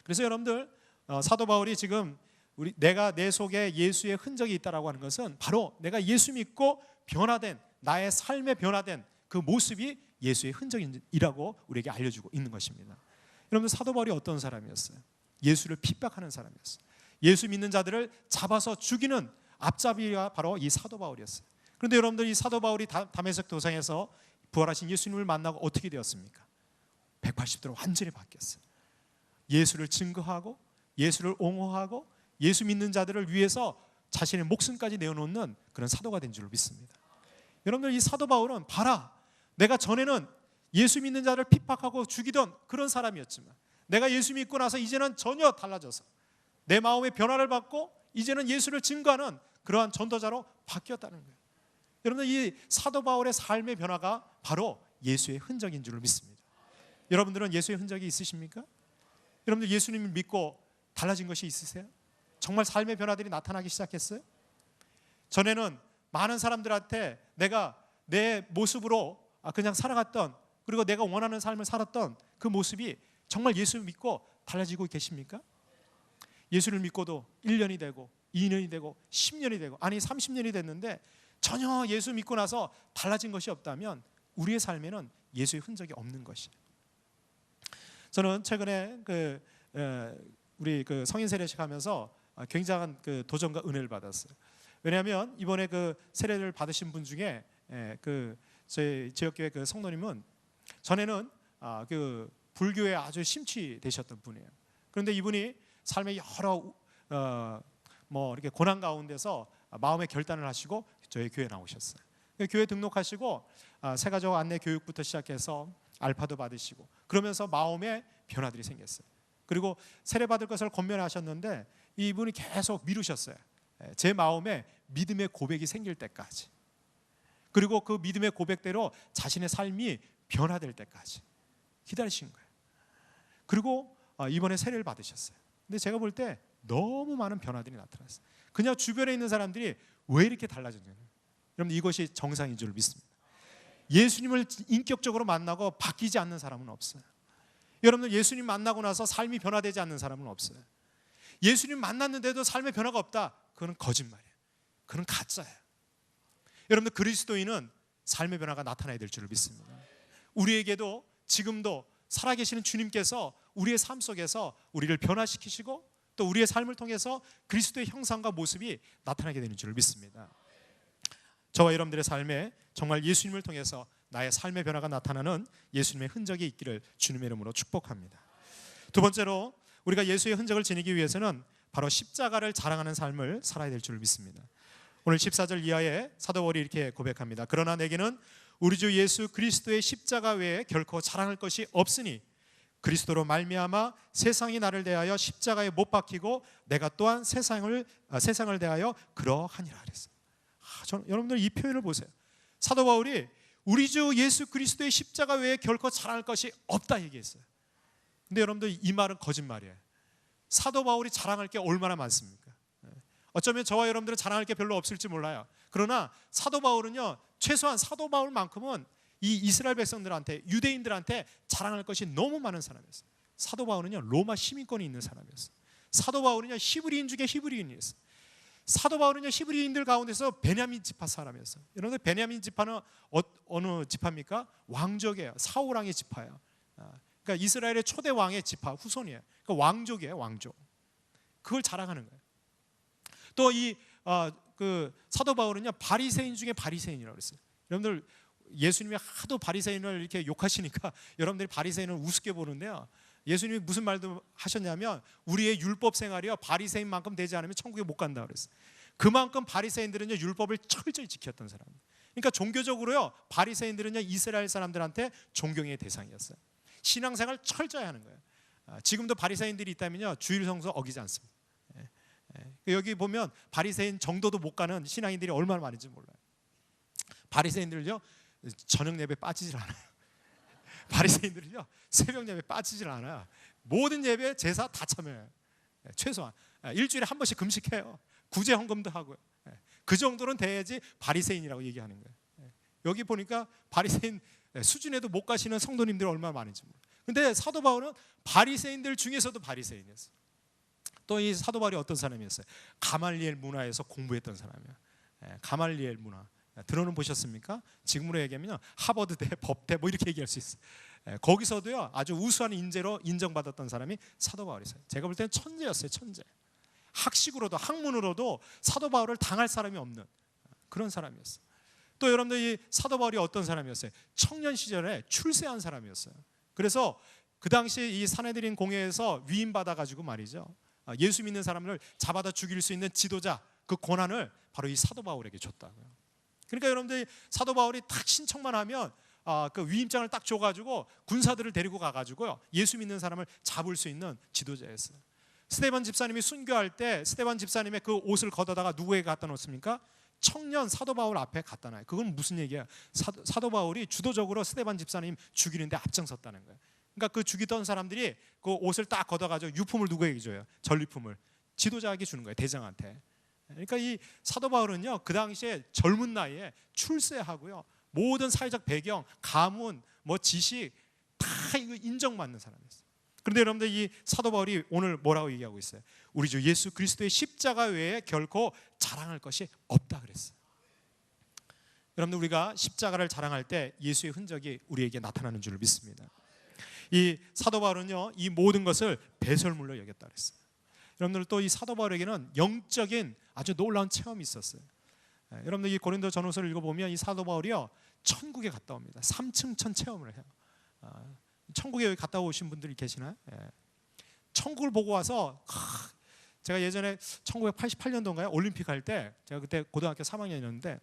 그래서 여러분들 사도 바울이 지금 내가 내 속에 예수의 흔적이 있다라고 하는 것은 바로 내가 예수 믿고 변화된 나의 삶에 변화된 그 모습이 예수의 흔적이라고 우리에게 알려주고 있는 것입니다. 여러분 사도 바울이 어떤 사람이었어요? 예수를 핍박하는 사람이었어요. 예수 믿는 자들을 잡아서 죽이는 앞잡이가 바로 이 사도 바울이었어요. 그런데 여러분들 이 사도 바울이 다메섹 도상에서 부활하신 예수님을 만나고 어떻게 되었습니까? 180도로 완전히 바뀌었어요. 예수를 증거하고 예수를 옹호하고 예수 믿는 자들을 위해서 자신의 목숨까지 내어놓는 그런 사도가 된 줄로 믿습니다. 여러분들 이 사도 바울은 봐라, 내가 전에는 예수 믿는 자를 핍박하고 죽이던 그런 사람이었지만 내가 예수 믿고 나서 이제는 전혀 달라져서 내 마음의 변화를 받고 이제는 예수를 증거하는 그러한 전도자로 바뀌었다는 거예요. 여러분들 이 사도 바울의 삶의 변화가 바로 예수의 흔적인 줄을 믿습니다. 여러분들은 예수의 흔적이 있으십니까? 여러분들 예수님을 믿고 달라진 것이 있으세요? 정말 삶의 변화들이 나타나기 시작했어요? 전에는 많은 사람들한테 내가 내 모습으로 그냥 살아갔던, 그리고 내가 원하는 삶을 살았던 그 모습이 정말 예수를 믿고 달라지고 계십니까? 예수를 믿고도 1년이 되고 2년이 되고 10년이 되고 아니 30년이 됐는데 전혀 예수 믿고 나서 달라진 것이 없다면 우리의 삶에는 예수의 흔적이 없는 것이에요. 저는 최근에 우리 성인 세례식 하면서 굉장한 도전과 은혜를 받았어요. 왜냐하면 이번에 세례를 받으신 분 중에 저희 지역교회 성도님은 전에는 불교에 아주 심취되셨던 분이에요. 그런데 이분이 삶의 여러 이렇게 고난 가운데서 마음의 결단을 하시고 저희 교회에 나오셨어요. 교회 등록하시고 세가족 안내 교육부터 시작해서 알파도 받으시고 그러면서 마음의 변화들이 생겼어요. 그리고 세례 받을 것을 권면하셨는데 이분이 계속 미루셨어요. 제 마음에 믿음의 고백이 생길 때까지, 그리고 그 믿음의 고백대로 자신의 삶이 변화될 때까지 기다리신 거예요. 그리고 이번에 세례를 받으셨어요. 근데 제가 볼 때 너무 많은 변화들이 나타났어요. 그냥 주변에 있는 사람들이 왜 이렇게 달라졌냐면, 여러분 이것이 정상인 줄 믿습니다. 예수님을 인격적으로 만나고 바뀌지 않는 사람은 없어요. 여러분들 예수님 만나고 나서 삶이 변화되지 않는 사람은 없어요. 예수님 만났는데도 삶의 변화가 없다, 그건 거짓말이에요. 그건 가짜예요. 여러분들 그리스도인은 삶의 변화가 나타나야 될 줄 믿습니다. 우리에게도 지금도 살아계시는 주님께서 우리의 삶 속에서 우리를 변화시키시고 또 우리의 삶을 통해서 그리스도의 형상과 모습이 나타나게 되는 줄 믿습니다. 저와 여러분들의 삶에 정말 예수님을 통해서 나의 삶의 변화가 나타나는 예수님의 흔적이 있기를 주님의 이름으로 축복합니다. 두 번째로 우리가 예수의 흔적을 지니기 위해서는 바로 십자가를 자랑하는 삶을 살아야 될 줄 믿습니다. 오늘 14절 이하에 사도 바울이 이렇게 고백합니다. 그러나 내게는 우리 주 예수 그리스도의 십자가 외에 결코 자랑할 것이 없으니 그리스도로 말미암아 세상이 나를 대하여 십자가에 못 박히고 내가 또한 세상을 대하여 그러하니라 그랬어요. 여러분들 이 표현을 보세요. 사도 바울이 우리 주 예수 그리스도의 십자가 외에 결코 자랑할 것이 없다 얘기했어요. 근데 여러분들 이 말은 거짓말이에요. 사도 바울이 자랑할 게 얼마나 많습니까? 어쩌면 저와 여러분들은 자랑할 게 별로 없을지 몰라요. 그러나 사도 바울은요, 최소한 사도 바울만큼은 이 이스라엘 백성들한테, 유대인들한테 자랑할 것이 너무 많은 사람이었어요. 사도 바울은요, 로마 시민권이 있는 사람이었어요. 사도 바울은요, 히브리인 중에 히브리인이었어요. 사도 바울은요, 히브리인들 가운데서 베냐민 지파 사람이었어요. 여러분들 베냐민 지파는 어느 지파입니까? 왕족이에요. 사울 왕의 지파예요. 그러니까 이스라엘의 초대 왕의 지파 후손이에요. 그러니까 왕족이에요, 왕족. 그걸 자랑하는 거예요. 또 이 사도 바울은요, 바리새인 중에 바리새인이라고 그랬어요. 여러분들 예수님이 하도 바리새인을 이렇게 욕하시니까 여러분들이 바리새인을 우습게 보는데요, 예수님이 무슨 말도 하셨냐면 우리의 율법 생활이요, 바리새인만큼 되지 않으면 천국에 못 간다 그랬어요. 그만큼 바리새인들은요, 율법을 철저히 지켰던 사람. 그러니까 종교적으로요, 바리새인들은요, 이스라엘 사람들한테 존경의 대상이었어요. 신앙생활 철저히 하는 거예요. 지금도 바리새인들이 있다면요, 주일 성수 어기지 않습니다. 여기 보면 바리새인 정도도 못 가는 신앙인들이 얼마나 많은지 몰라요. 바리새인들은요, 저녁 예배 빠지질 않아요. 바리새인들은요, 새벽 예배 빠지질 않아요. 모든 예배 제사 다 참여해요. 최소한 일주일에 한 번씩 금식해요. 구제 헌금도 하고요. 그 정도는 돼야지 바리새인이라고 얘기하는 거예요. 여기 보니까 바리새인 수준에도 못 가시는 성도님들이 얼마나 많은지 몰라요. 근데 사도 바울은 바리새인들 중에서도 바리새인이었어요. 또 이 사도 바울이 어떤 사람이었어요? 가말리엘 문화에서 공부했던 사람이에요. 가말리엘 문화 들어는 보셨습니까? 지금으로 얘기하면 하버드대, 법대 뭐 이렇게 얘기할 수 있어요. 거기서도요, 아주 우수한 인재로 인정받았던 사람이 사도 바울이었어요. 제가 볼 때는 천재였어요. 천재. 학식으로도 학문으로도 사도 바울을 당할 사람이 없는 그런 사람이었어요. 또 여러분들 이 사도 바울이 어떤 사람이었어요? 청년 시절에 출세한 사람이었어요. 그래서 그 당시 이 사내들인 공회에서 위임받아 가지고 말이죠, 예수 믿는 사람을 잡아다 죽일 수 있는 지도자, 그 권한을 바로 이 사도 바울에게 줬다고요. 그러니까 여러분들이 사도 바울이 딱 신청만 하면 그 위임장을 딱 줘가지고 군사들을 데리고 가가지고요, 예수 믿는 사람을 잡을 수 있는 지도자였어요. 스데반 집사님이 순교할 때 스데반 집사님의 그 옷을 걷어다가 누구에게 갖다 놓습니까? 청년 사도 바울 앞에 갖다 놔요. 그건 무슨 얘기예요? 사도 바울이 주도적으로 스데반 집사님 죽이는데 앞장섰다는 거예요. 그러니까 그 죽이던 사람들이 그 옷을 딱 걷어가지고 유품을 누구에게 줘요? 전리품을 지도자에게 주는 거예요, 대장한테. 그러니까 이 사도 바울은요, 그 당시에 젊은 나이에 출세하고요, 모든 사회적 배경, 가문, 뭐 지식 다 이거 인정받는 사람이었어요. 그런데 여러분들 이 사도 바울이 오늘 뭐라고 얘기하고 있어요? 우리 주 예수 그리스도의 십자가 외에 결코 자랑할 것이 없다 그랬어요. 여러분들 우리가 십자가를 자랑할 때 예수의 흔적이 우리에게 나타나는 줄 믿습니다. 이 사도 바울은요, 이 모든 것을 배설물로 여겼다 그랬어요. 여러분들 또 이 사도 바울에게는 영적인 아주 놀라운 체험이 있었어요. 여러분들 이 고린도 전후서를 읽어보면 이 사도 바울이요, 천국에 갔다 옵니다. 3층천 체험을 해요. 천국에 갔다 오신 분들이 계시나요? 천국을 보고 와서 제가 예전에 1988년도인가요? 올림픽 할 때, 제가 그때 고등학교 3학년이었는데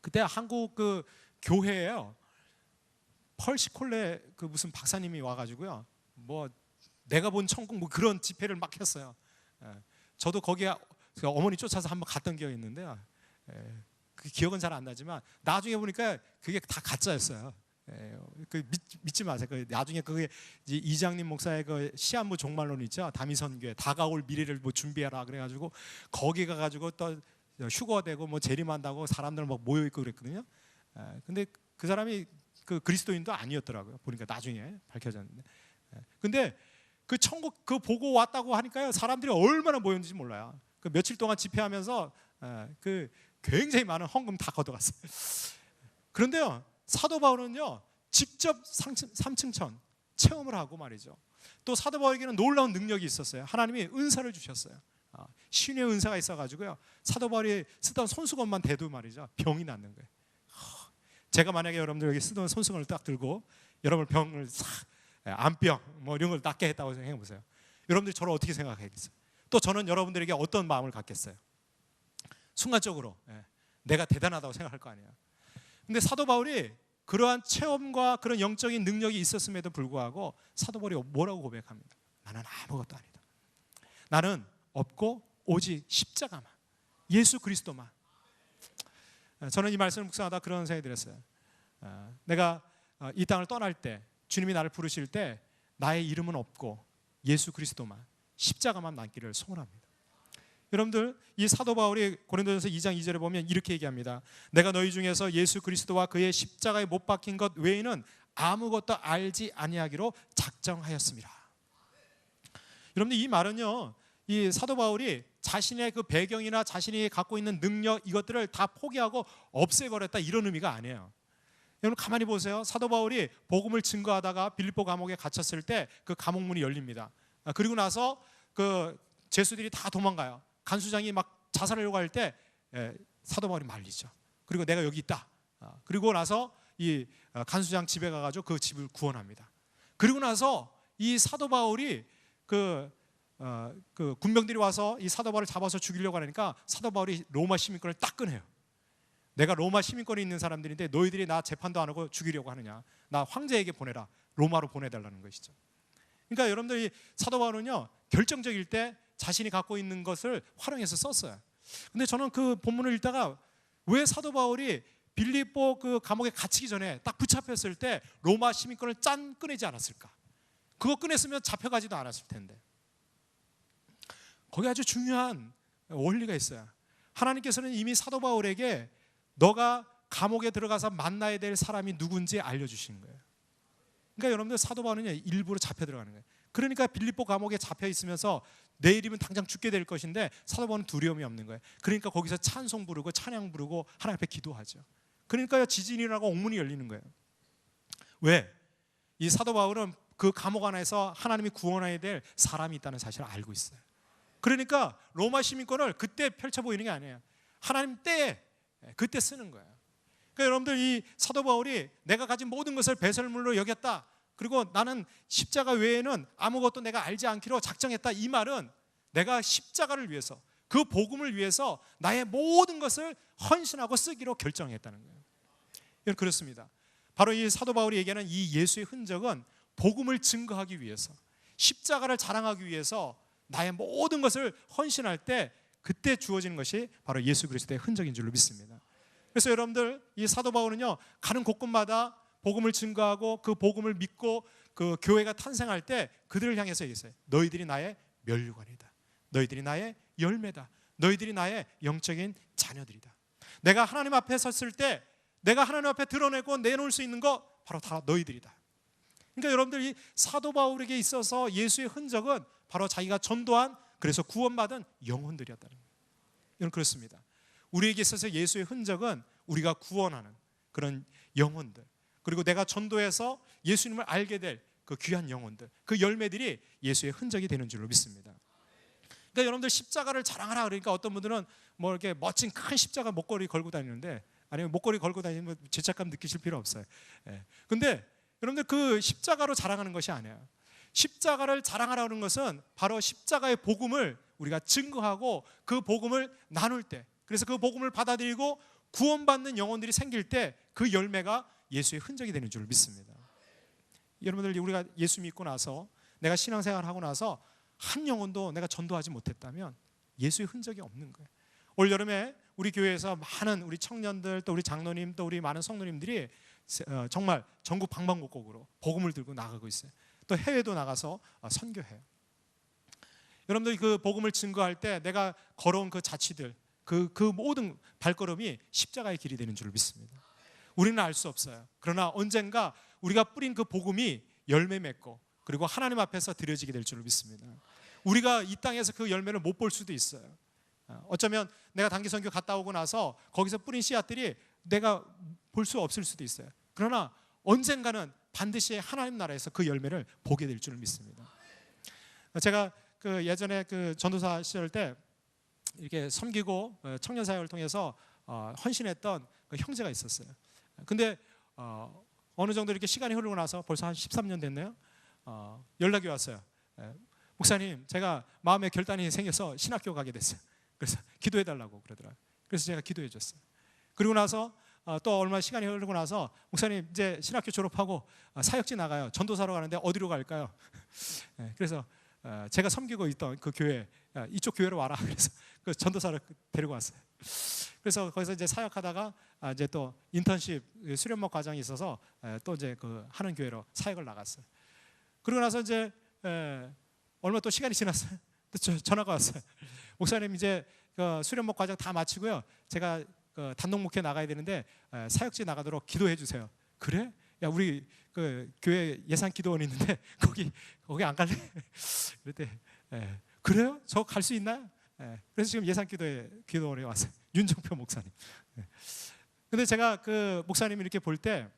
그때 한국 그 교회에요, 펄시콜레 그 무슨 박사님이 와가지고요, 뭐 내가 본 천국 뭐 그런 집회를 막 했어요. 저도 거기에 어머니 쫓아서 한번 갔던 기억이 있는데요, 그 기억은 잘 안 나지만 나중에 보니까 그게 다 가짜였어요. 그 믿지 마세요. 그 나중에 그게 이장님 목사의 그 시한부 종말론 있죠, 다미선교회 다가올 미래를 뭐 준비해라 그래가지고 거기 가가지고 또 휴거되고 뭐 재림한다고 사람들 막 모여 있고 그랬거든요. 근데 그 사람이 그 그리스도인도 아니었더라고요. 보니까 나중에 밝혀졌는데. 근데 그 천국 그 보고 왔다고 하니까요, 사람들이 얼마나 모였는지 몰라요. 그 며칠 동안 집회하면서 그 굉장히 많은 헌금 다 걷어갔어요. 그런데요, 사도 바울은요, 직접 3층천 체험을 하고 말이죠. 또 사도 바울에게는 놀라운 능력이 있었어요. 하나님이 은사를 주셨어요. 신의 은사가 있어가지고요, 사도 바울이 쓰던 손수건만 대도 말이죠, 병이 낫는 거예요. 제가 만약에 여러분들 여기 쓰던 손수건을 딱 들고 여러분 병을 싹, 암병 뭐 이런 걸 낫게 했다고 생각해 보세요. 여러분들이 저를 어떻게 생각하겠어요? 또 저는 여러분들에게 어떤 마음을 갖겠어요? 순간적으로 내가 대단하다고 생각할 거 아니에요. 근데 사도 바울이 그러한 체험과 그런 영적인 능력이 있었음에도 불구하고 사도 바울이 뭐라고 고백합니다. 나는 아무것도 아니다. 나는 없고 오직 십자가만, 예수 그리스도만. 저는 이 말씀을 묵상하다 그런 생각이 들었어요. 내가 이 땅을 떠날 때, 주님이 나를 부르실 때 나의 이름은 없고 예수 그리스도만, 십자가만 남기를 소원합니다. 여러분들 이 사도 바울이 고린도전서 2장 2절에 보면 이렇게 얘기합니다. 내가 너희 중에서 예수 그리스도와 그의 십자가에 못 박힌 것 외에는 아무것도 알지 아니하기로 작정하였습니다. 여러분들 이 말은요, 이 사도 바울이 자신의 그 배경이나 자신이 갖고 있는 능력 이것들을 다 포기하고 없애버렸다 이런 의미가 아니에요. 여러분 가만히 보세요. 사도 바울이 복음을 증거하다가 빌립보 감옥에 갇혔을 때 그 감옥 문이 열립니다. 그리고 나서 그 죄수들이 다 도망가요. 간수장이 막 자살하려고 할 때 사도 바울이 말리죠. 그리고 내가 여기 있다. 그리고 나서 이 간수장 집에 가가지고 그 집을 구원합니다. 그리고 나서 이 사도 바울이 그 군병들이 와서 이 사도 바울을 잡아서 죽이려고 하니까 사도 바울이 로마 시민권을 딱 꺼내요. 내가 로마 시민권이 있는 사람들인데 너희들이 나 재판도 안 하고 죽이려고 하느냐? 나 황제에게 보내라. 로마로 보내달라는 것이죠. 그러니까 여러분들이 사도 바울은요, 결정적일 때 자신이 갖고 있는 것을 활용해서 썼어요. 근데 저는 그 본문을 읽다가 왜 사도 바울이 빌립보 그 감옥에 갇히기 전에 딱 붙잡혔을 때 로마 시민권을 짠 꺼내지 않았을까? 그거 꺼냈으면 잡혀가지도 않았을 텐데. 거기 아주 중요한 원리가 있어요. 하나님께서는 이미 사도 바울에게 너가 감옥에 들어가서 만나야 될 사람이 누군지 알려주신 거예요. 그러니까 여러분들 사도 바울은 일부러 잡혀 들어가는 거예요. 그러니까 빌립보 감옥에 잡혀 있으면서 내일이면 당장 죽게 될 것인데 사도 바울은 두려움이 없는 거예요. 그러니까 거기서 찬송 부르고 찬양 부르고 하나님 앞에 기도하죠. 그러니까 지진이 일어나고 옥문이 열리는 거예요. 왜? 이 사도 바울은 그 감옥 안에서 하나님이 구원해야 될 사람이 있다는 사실을 알고 있어요. 그러니까 로마 시민권을 그때 펼쳐 보이는 게 아니에요. 하나님 때에 그때 쓰는 거예요. 그러니까 여러분들 이 사도 바울이 내가 가진 모든 것을 배설물로 여겼다. 그리고 나는 십자가 외에는 아무것도 내가 알지 않기로 작정했다. 이 말은 내가 십자가를 위해서 그 복음을 위해서 나의 모든 것을 헌신하고 쓰기로 결정했다는 거예요. 여러분 그렇습니다. 바로 이 사도 바울이 얘기하는 이 예수의 흔적은 복음을 증거하기 위해서 십자가를 자랑하기 위해서 나의 모든 것을 헌신할 때 그때 주어지는 것이 바로 예수 그리스도의 흔적인 줄로 믿습니다. 그래서 여러분들 이 사도 바울은요 가는 곳곳마다 복음을 증거하고 그 복음을 믿고 그 교회가 탄생할 때 그들을 향해서 얘기했어요. 너희들이 나의 면류관이다. 너희들이 나의 열매다. 너희들이 나의 영적인 자녀들이다. 내가 하나님 앞에 섰을 때 내가 하나님 앞에 드러내고 내놓을 수 있는 거 바로 다 너희들이다. 그러니까 여러분들 이 사도 바울에게 있어서 예수의 흔적은 바로 자기가 전도한 그래서 구원받은 영혼들이었다는 거예요. 여러분 그렇습니다. 우리에게 있어서 예수의 흔적은 우리가 구원하는 그런 영혼들 그리고 내가 전도해서 예수님을 알게 될 그 귀한 영혼들 그 열매들이 예수의 흔적이 되는 줄로 믿습니다. 그러니까 여러분들 십자가를 자랑하라 그러니까 어떤 분들은 뭐 이렇게 멋진 큰 십자가 목걸이 걸고 다니는데 아니면 목걸이 걸고 다니면 죄책감 느끼실 필요 없어요. 근데 여러분들 그 십자가로 자랑하는 것이 아니에요. 십자가를 자랑하라는 것은 바로 십자가의 복음을 우리가 증거하고 그 복음을 나눌 때 그래서 그 복음을 받아들이고 구원받는 영혼들이 생길 때 그 열매가 예수의 흔적이 되는 줄 믿습니다. 여러분들 우리가 예수 믿고 나서 내가 신앙생활을 하고 나서 한 영혼도 내가 전도하지 못했다면 예수의 흔적이 없는 거예요. 올 여름에 우리 교회에서 많은 우리 청년들 또 우리 장로님 또 우리 많은 성도님들이 정말 전국 방방곡곡으로 복음을 들고 나가고 있어요. 또 해외도 나가서 선교해요. 여러분들이 그 복음을 증거할 때 내가 걸어온 그 자취들 그 모든 발걸음이 십자가의 길이 되는 줄 믿습니다. 우리는 알 수 없어요. 그러나 언젠가 우리가 뿌린 그 복음이 열매 맺고 그리고 하나님 앞에서 드려지게 될 줄 믿습니다. 우리가 이 땅에서 그 열매를 못 볼 수도 있어요. 어쩌면 내가 단기 선교 갔다 오고 나서 거기서 뿌린 씨앗들이 내가 볼 수 없을 수도 있어요. 그러나 언젠가는 반드시 하나님 나라에서 그 열매를 보게 될 줄 믿습니다. 제가 그 예전에 그 전도사 시절 때 이렇게 섬기고 청년 사역을 통해서 헌신했던 그 형제가 있었어요. 근데 어느 정도 이렇게 시간이 흐르고 나서 벌써 한 13년 됐네요. 연락이 왔어요. 목사님, 제가 마음의 결단이 생겨서 신학교 가게 됐어요. 그래서 기도해달라고 그러더라고요. 그래서 제가 기도해줬어요. 그리고 나서 또 얼마 시간이 흐르고 나서 목사님 이제 신학교 졸업하고 사역지 나가요. 전도사로 가는데 어디로 갈까요? 그래서 제가 섬기고 있던 그 교회 이쪽 교회로 와라. 그래서 그 전도사를 데리고 왔어요. 그래서 거기서 이제 사역하다가 이제 또 인턴십 수련목 과정이 있어서 또 이제 그 하는 교회로 사역을 나갔어요. 그러고 나서 이제 얼마 또 시간이 지났어요. 전화가 왔어요. 목사님 이제 수련목 과정 다 마치고요. 제가 단독 목회 나가야 되는데 사역지 나가도록 기도해 주세요. 그래? 야 우리 교회 예산 기도원 있는데 거기 안 갈래? 그랬더니 그래요? 저 갈 수 있나요? 그래서 지금 예산 기도원에 왔어요. 윤정표 목사님. 근데 제가 그 목사님 이렇게 볼 때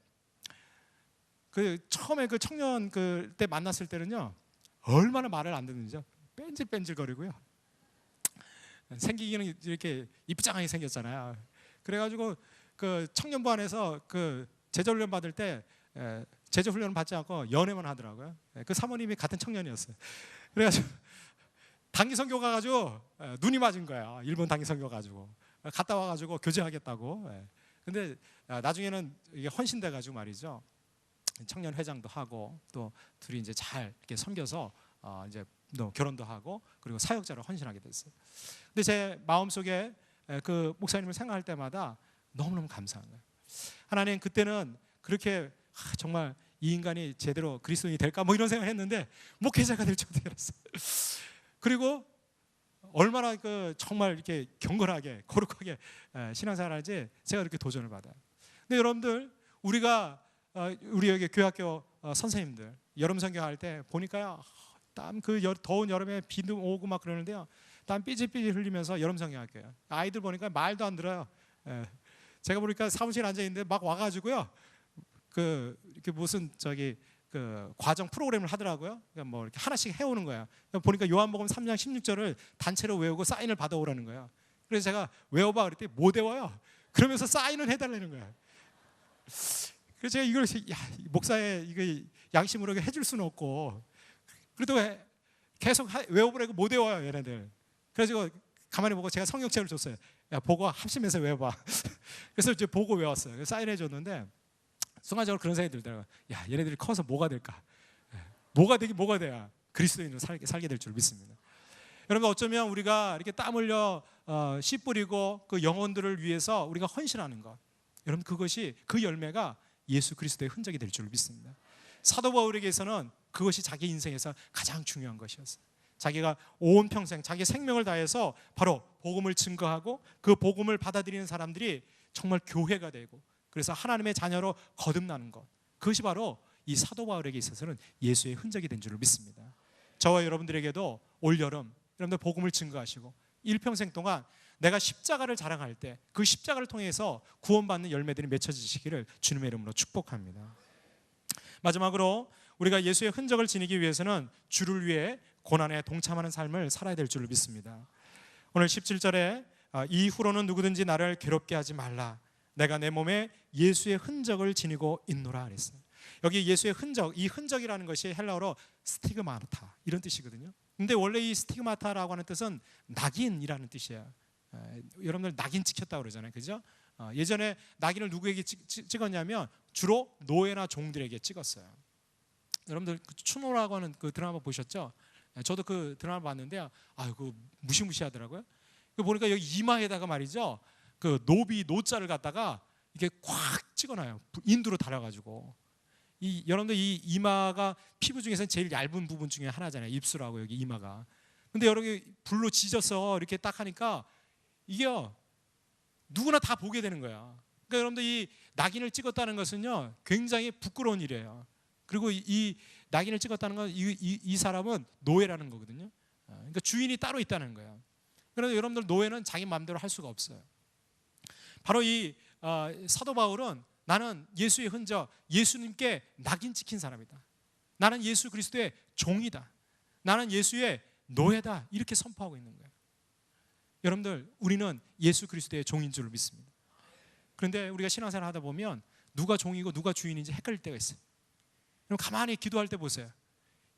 처음에 그 청년 때 만났을 때는요 얼마나 말을 안 듣는지요. 뺀질뺀질거리고요. 생기기는 이렇게 이쁘장하게 생겼잖아요. 그래가지고 그 청년부 안에서 그 제자훈련 받을 때 제자훈련 받지 않고 연애만 하더라고요. 그 사모님이 같은 청년이었어요. 그래가지고 단기 선교 가가지고 눈이 맞은 거예요. 일본 단기 선교 가지고 갔다 와가지고 교제하겠다고. 근데 나중에는 이게 헌신돼가지고 말이죠. 청년 회장도 하고 또 둘이 이제 잘 이렇게 섬겨서 이제 또 결혼도 하고 그리고 사역자로 헌신하게 됐어요. 근데 제 마음속에 그 목사님을 생각할 때마다 너무너무 감사한 거예요. 하나님 그때는 그렇게 정말 이 인간이 제대로 그리스도인이 될까 뭐 이런 생각을 했는데 목회자가 될 줄 알았어요. 그리고 얼마나 정말 이렇게 경건하게 거룩하게 신앙생활하지 제가 그렇게 도전을 받아요. 근데 여러분들 우리가 우리 여기 교회학교 선생님들 여름 성경할 때 보니까요 땀 더운 여름에 비도 오고 막 그러는데요 땀 삐질삐질 흘리면서 여름 성경학교예요. 아이들 보니까 말도 안 들어요. 제가 보니까 사무실 앉아 있는데 막 와가지고요 이렇게 무슨 과정 프로그램을 하더라고요. 그러니까 뭐 이렇게 하나씩 해오는 거예요. 보니까 요한복음 3장 16절을 단체로 외우고 사인을 받아오라는 거예요. 그래서 제가 외워봐 그랬더니 못 외워요. 그러면서 사인을 해달라는 거예요. 그래서 제가 이걸 목사의 이거 양심으로 해줄 수는 없고 그래도 계속 외워보라고 못 외워요 얘네들. 그래서 가만히 보고 제가 성경책을 줬어요. 야 보고 합심해서 외워봐. 그래서 이제 보고 외웠어요. 그래서 사인해줬는데 순간적으로 그런 생각이 들더라고요. 야 얘네들이 커서 뭐가 될까? 뭐가 돼야 그리스도인으로 살게 될 줄 믿습니다. 여러분 어쩌면 우리가 이렇게 땀 흘려 씨 뿌리고 그 영혼들을 위해서 우리가 헌신하는 것, 여러분 그것이 그 열매가 예수 그리스도의 흔적이 될 줄 믿습니다. 사도 바울에게서는 그것이 자기 인생에서 가장 중요한 것이었어요. 자기가 온 평생 자기 생명을 다해서 바로 복음을 증거하고 그 복음을 받아들이는 사람들이 정말 교회가 되고 그래서 하나님의 자녀로 거듭나는 것, 그것이 바로 이 사도 바울에게 있어서는 예수의 흔적이 된 줄 믿습니다. 저와 여러분들에게도 올 여름 여러분들 복음을 증거하시고 일평생 동안 내가 십자가를 자랑할 때 그 십자가를 통해서 구원받는 열매들이 맺혀지시기를 주님의 이름으로 축복합니다. 마지막으로 우리가 예수의 흔적을 지니기 위해서는 주를 위해 고난에 동참하는 삶을 살아야 될 줄 믿습니다. 오늘 17절에 이후로는 누구든지 나를 괴롭게 하지 말라. 내가 내 몸에 예수의 흔적을 지니고 있노라 그랬어요. 여기 예수의 흔적, 이 흔적이라는 것이 헬라어로 스티그마타 이런 뜻이거든요. 근데 원래 이 스티그마타라고 하는 뜻은 낙인이라는 뜻이에요. 여러분들 낙인 찍혔다고 그러잖아요, 그죠? 예전에 낙인을 누구에게 찍었냐면 주로 노예나 종들에게 찍었어요. 여러분들 추노라고 하는 그 드라마 보셨죠? 저도 그 드라마 봤는데요, 아이고 무시무시하더라고요. 보니까 여기 이마에다가 말이죠, 그 노자를 갖다가 이게 꽉 찍어놔요. 인두로 달아가지고. 여러분들 이 이마가 피부 중에서 제일 얇은 부분 중에 하나잖아요. 입술하고 여기 이마가. 근데 여러분 불로 지져서 이렇게 딱 하니까 이게요 누구나 다 보게 되는 거야. 그러니까 여러분들 이 낙인을 찍었다는 것은요 굉장히 부끄러운 일이에요. 그리고 이 낙인을 찍었다는 건 이 사람은 노예라는 거거든요. 그러니까 주인이 따로 있다는 거예요. 그래서 여러분들 노예는 자기 마음대로 할 수가 없어요. 바로 이 사도 바울은 나는 예수의 흔적, 예수님께 낙인 찍힌 사람이다. 나는 예수 그리스도의 종이다. 나는 예수의 노예다. 이렇게 선포하고 있는 거예요. 여러분들 우리는 예수 그리스도의 종인 줄 믿습니다. 그런데 우리가 신앙생활 하다 보면 누가 종이고 누가 주인인지 헷갈릴 때가 있어요. 그럼 가만히 기도할 때 보세요.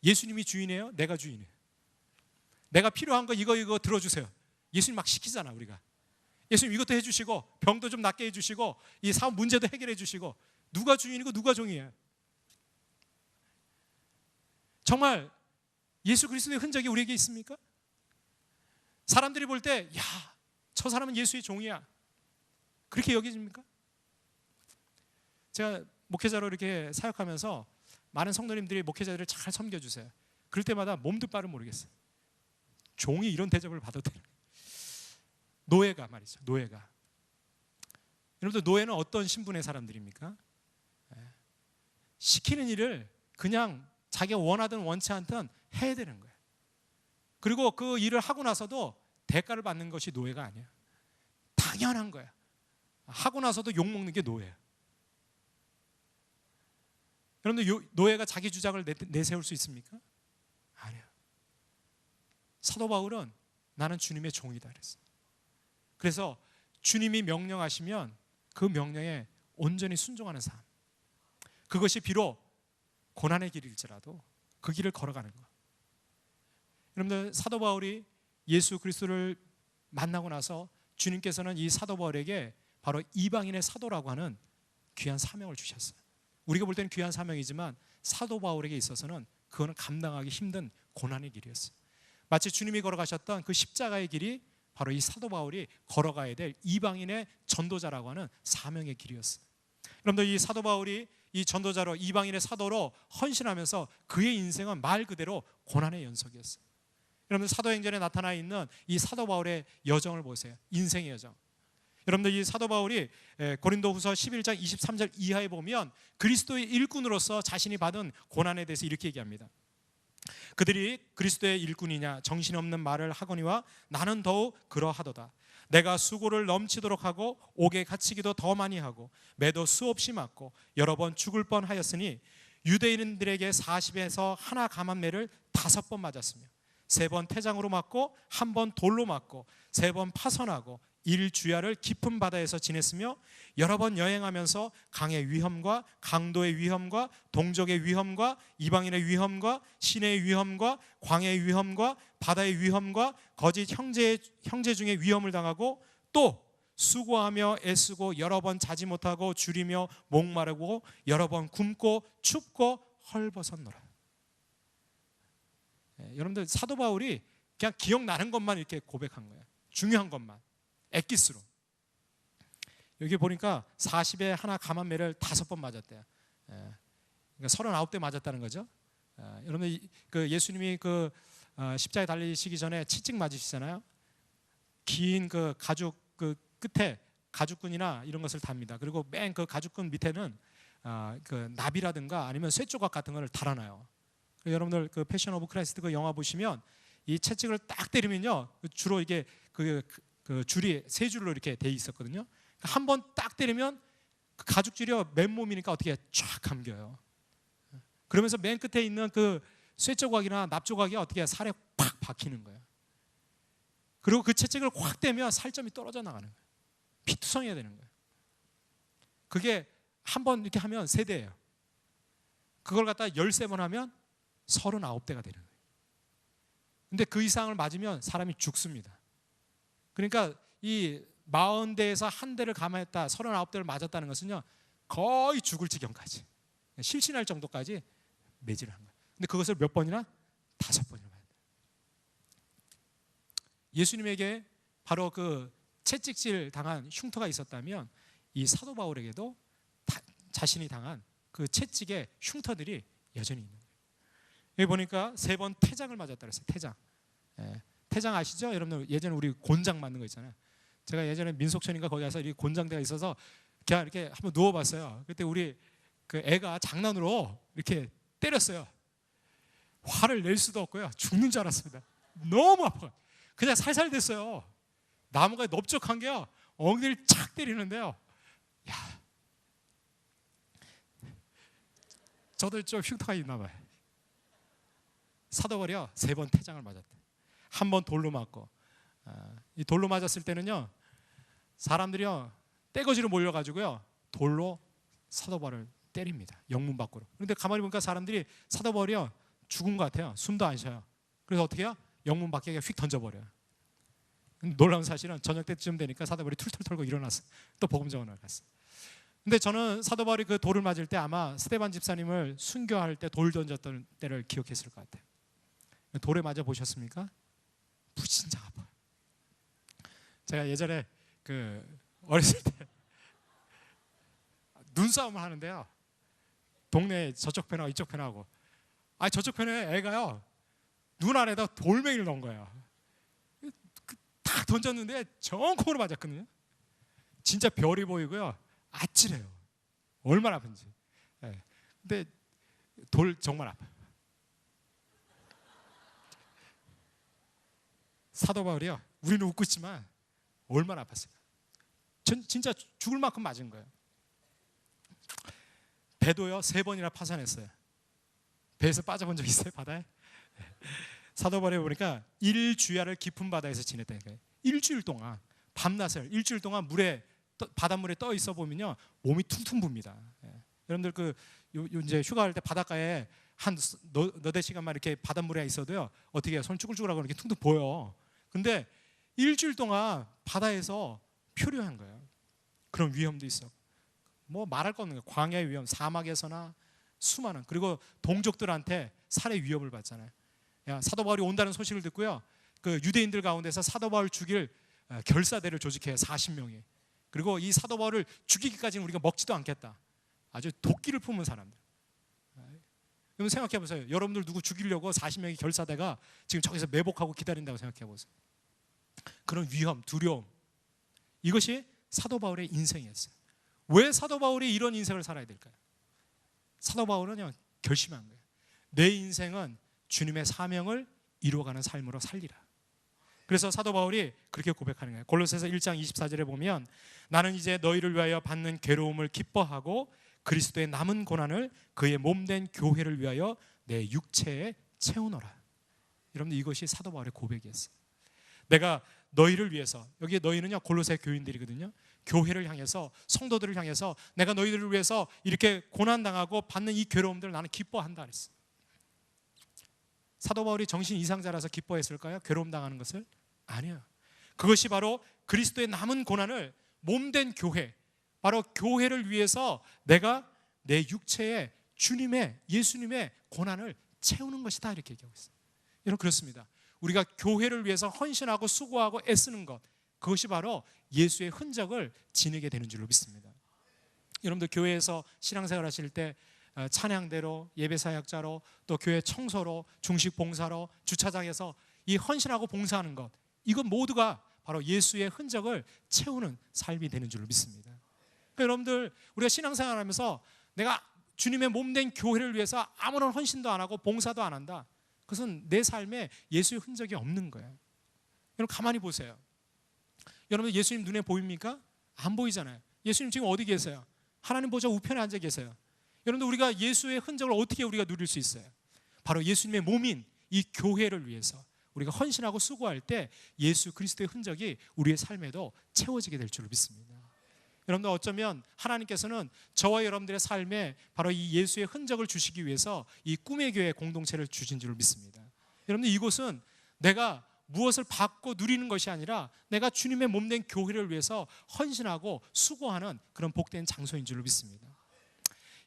예수님이 주인이에요? 내가 주인이에요? 내가 필요한 거 이거 들어주세요. 예수님 막 시키잖아 우리가. 예수님 이것도 해주시고 병도 좀 낫게 해주시고 이 사업 문제도 해결해 주시고 누가 주인이고 누가 종이에요? 정말 예수 그리스도의 흔적이 우리에게 있습니까? 사람들이 볼 때 야, 저 사람은 예수의 종이야. 그렇게 여기집니까? 제가 목회자로 이렇게 사역하면서 많은 성도님들이 목회자들을 잘 섬겨주세요. 그럴 때마다 몸도 빠를 모르겠어요. 종이 이런 대접을 받아도 되는 거예요. 노예가 말이죠. 노예가. 여러분들 노예는 어떤 신분의 사람들입니까? 시키는 일을 그냥 자기가 원하든 원치 않든 해야 되는 거예요. 그리고 그 일을 하고 나서도 대가를 받는 것이 노예가 아니에요. 당연한 거예요. 하고 나서도 욕먹는 게 노예예요. 여러분들 노예가 자기 주장을 내세울 수 있습니까? 아니에요. 사도 바울은 나는 주님의 종이다 그랬어요. 그래서 주님이 명령하시면 그 명령에 온전히 순종하는 삶, 그것이 비록 고난의 길일지라도 그 길을 걸어가는 것. 여러분들 사도 바울이 예수 그리스도를 만나고 나서 주님께서는 이 사도 바울에게 바로 이방인의 사도라고 하는 귀한 사명을 주셨어요. 우리가 볼 때는 귀한 사명이지만 사도 바울에게 있어서는 그거는 감당하기 힘든 고난의 길이었어요. 마치 주님이 걸어가셨던 그 십자가의 길이 바로 이 사도 바울이 걸어가야 될 이방인의 전도자라고 하는 사명의 길이었어요. 여러분들 이 사도 바울이 이 전도자로 이방인의 사도로 헌신하면서 그의 인생은 말 그대로 고난의 연속이었어요. 여러분들 사도행전에 나타나 있는 이 사도 바울의 여정을 보세요. 인생의 여정. 여러분들 이 사도 바울이 고린도후서 11장 23절 이하에 보면 그리스도의 일꾼으로서 자신이 받은 고난에 대해서 이렇게 얘기합니다. 그들이 그리스도의 일꾼이냐 정신없는 말을 하거니와 나는 더욱 그러하도다. 내가 수고를 넘치도록 하고 옥에 갇히기도 더 많이 하고 매도 수없이 맞고 여러 번 죽을 뻔하였으니 유대인들에게 40에서 하나 감한매를 5번 맞았으며 3번 태장으로 맞고 1번 돌로 맞고 3번 파선하고 일주야를 깊은 바다에서 지냈으며 여러 번 여행하면서 강의 위험과 강도의 위험과 동족의 위험과 이방인의 위험과 시내의 위험과 광야의 위험과 바다의 위험과 거짓 형제 중에 위험을 당하고 또 수고하며 애쓰고 여러 번 자지 못하고 줄이며 목마르고 여러 번 굶고 춥고 헐벗었노라. 여러분들 사도 바울이 그냥 기억나는 것만 이렇게 고백한 거예요. 중요한 것만 엑기스로. 여기 보니까 40에 하나 감한매를 5번 맞았대요. 그러니까 39대 맞았다는 거죠. 여러분들 그 예수님이 그 십자가에 달리시기 전에 채찍 맞으시잖아요. 긴 그 가죽 그 끝에 가죽끈이나 이런 것을 답니다. 그리고 맨 그 가죽끈 밑에는 그 나비라든가 아니면 쇠조각 같은 것을 달아놔요. 여러분들 그 패션 오브 크라이스트 그 영화 보시면 이 채찍을 딱 때리면요 주로 이게 그 줄이 3줄로 이렇게 돼 있었거든요. 한 번 딱 때리면 그 가죽줄이요 맨몸이니까 어떻게 쫙 감겨요. 그러면서 맨 끝에 있는 그 쇠조각이나 납조각이 어떻게 살에 팍 박히는 거예요. 그리고 그 채찍을 확 떼면 살점이 떨어져 나가는 거예요. 피투성이가 되는 거예요. 그게 한 번 이렇게 하면 3대예요. 그걸 갖다 13번 하면 39대가 되는 거예요. 근데 그 이상을 맞으면 사람이 죽습니다. 그러니까 이 40대에서 한 대를 감했다, 39대를 맞았다는 것은요 거의 죽을 지경까지 실신할 정도까지 매질을 한 거예요. 근데 그것을 몇 번이나? 5번이나 맞았다. 예수님에게 바로 그 채찍질 당한 흉터가 있었다면 이 사도 바울에게도 자신이 당한 그 채찍의 흉터들이 여전히 있는 거예요. 여기 보니까 3번 태장을 맞았다 그랬어요. 태장. 태장 아시죠? 여러분들 예전에 우리 곤장 맞는 거 있잖아요. 제가 예전에 민속촌인가 거기 가서 이 곤장대가 있어서 그냥 이렇게 한번 누워봤어요. 그때 우리 그 애가 장난으로 이렇게 때렸어요. 화를 낼 수도 없고요. 죽는 줄 알았습니다. 너무 아파. 그냥 살살 됐어요. 나무가 넓적한 게요. 엉덩이를 착 때리는데요. 야, 저도 좀 흉터가 있나 봐요. 사도 바울이요 3번 태장을 맞았대. 1번 돌로 맞고, 이 돌로 맞았을 때는요 사람들이요 떼거지로 몰려가지고요 돌로 사도 바울을 때립니다. 영문 밖으로. 그런데 가만히 보니까 사람들이 사도 바울이요 죽은 것 같아요. 숨도 안 쉬어요. 그래서 어떻게 해요? 영문 밖에 휙 던져버려요. 놀라운 사실은 저녁 때쯤 되니까 사도 바울이 툴툴 털고 일어났어. 또 복음 전하러 갔어. 근데 저는 사도 바울이 그 돌을 맞을 때 아마 스데반 집사님을 순교할 때 돌 던졌던 때를 기억했을 것 같아요. 돌에 맞아 보셨습니까? 무진장 아파요. 제가 예전에 그 어렸을 때 눈싸움을 하는데요. 동네 저쪽 편하고 이쪽 편하고. 저쪽 편에 애가요 눈 안에다 돌멩이를 넣은 거예요. 딱 던졌는데 정콩으로 맞았거든요. 진짜 별이 보이고요. 아찔해요. 얼마나 아픈지. 예. 근데 돌 정말 아파요. 사도 바울이요. 우리는 웃고 있지만 얼마나 아팠어요. 전 진짜 죽을 만큼 맞은 거예요. 배도요 3번이나 파산했어요. 배에서 빠져본 적 있어요? 바다에? 사도 바울에 보니까 일주야를 깊은 바다에서 지냈다니까요. 일주일 동안 밤낮을 일주일 동안 바닷물에 떠 있어 보면요 몸이 퉁퉁 붑니다. 여러분들 이제 휴가 갈 때 바닷가에 한 너댓 시간만 이렇게 바닷물에 있어도요 어떻게 해요? 손 쭈글쭈글하고 이렇게 퉁퉁 보여. 근데 일주일 동안 바다에서 표류한 거예요. 그런 위험도 있어. 뭐 말할 거 없는 거예요. 광야의 위험, 사막에서나 수많은, 그리고 동족들한테 살해 위협을 받잖아요. 사도 바울이 온다는 소식을 듣고요. 그 유대인들 가운데서 사도 바울 죽일 결사대를 조직해요. 40명이. 그리고 이 사도 바울을 죽이기까지는 우리가 먹지도 않겠다. 아주 도끼를 품은 사람들. 여러분 생각해 보세요. 여러분들 누구 죽이려고 40명의 결사대가 지금 저기서 매복하고 기다린다고 생각해 보세요. 그런 위험, 두려움. 이것이 사도 바울의 인생이었어요. 왜 사도 바울이 이런 인생을 살아야 될까요? 사도 바울은 그냥 결심한 거예요. 내 인생은 주님의 사명을 이루어가는 삶으로 살리라. 그래서 사도 바울이 그렇게 고백하는 거예요. 골로새서 1장 24절에 보면 나는 이제 너희를 위하여 받는 괴로움을 기뻐하고 그리스도의 남은 고난을 그의 몸된 교회를 위하여 내 육체에 채우노라. 여러분들 이것이 사도 바울의 고백이었어요. 내가 너희를 위해서, 여기 너희는요 골로새 교인들이거든요. 교회를 향해서, 성도들을 향해서 내가 너희들을 위해서 이렇게 고난당하고 받는 이 괴로움들을 나는 기뻐한다 그랬어요. 사도 바울이 정신 이상자라서 기뻐했을까요? 괴로움 당하는 것을? 아니요. 그것이 바로 그리스도의 남은 고난을 몸된 교회, 바로 교회를 위해서 내가 내 육체에 예수님의 고난을 채우는 것이다 이렇게 얘기하고 있어요. 여러분 그렇습니다. 우리가 교회를 위해서 헌신하고 수고하고 애쓰는 것, 그것이 바로 예수의 흔적을 지니게 되는 줄로 믿습니다. 여러분들 교회에서 신앙생활 하실 때 찬양대로, 예배사역자로, 또 교회 청소로, 중식 봉사로, 주차장에서 이 헌신하고 봉사하는 것, 이것 모두가 바로 예수의 흔적을 채우는 삶이 되는 줄로 믿습니다. 그러니까 여러분들 우리가 신앙생활 하면서 내가 주님의 몸된 교회를 위해서 아무런 헌신도 안 하고 봉사도 안 한다, 그것은 내 삶에 예수의 흔적이 없는 거예요. 여러분 가만히 보세요. 여러분 예수님 눈에 보입니까? 안 보이잖아요. 예수님 지금 어디 계세요? 하나님 보좌 우편에 앉아 계세요. 여러분들 우리가 예수의 흔적을 어떻게 우리가 누릴 수 있어요? 바로 예수님의 몸인 이 교회를 위해서 우리가 헌신하고 수고할 때 예수 그리스도의 흔적이 우리의 삶에도 채워지게 될 줄로 믿습니다. 여러분들 어쩌면 하나님께서는 저와 여러분들의 삶에 바로 이 예수의 흔적을 주시기 위해서 이 꿈의 교회 공동체를 주신 줄로 믿습니다. 여러분들 이곳은 내가 무엇을 받고 누리는 것이 아니라 내가 주님의 몸된 교회를 위해서 헌신하고 수고하는 그런 복된 장소인 줄로 믿습니다.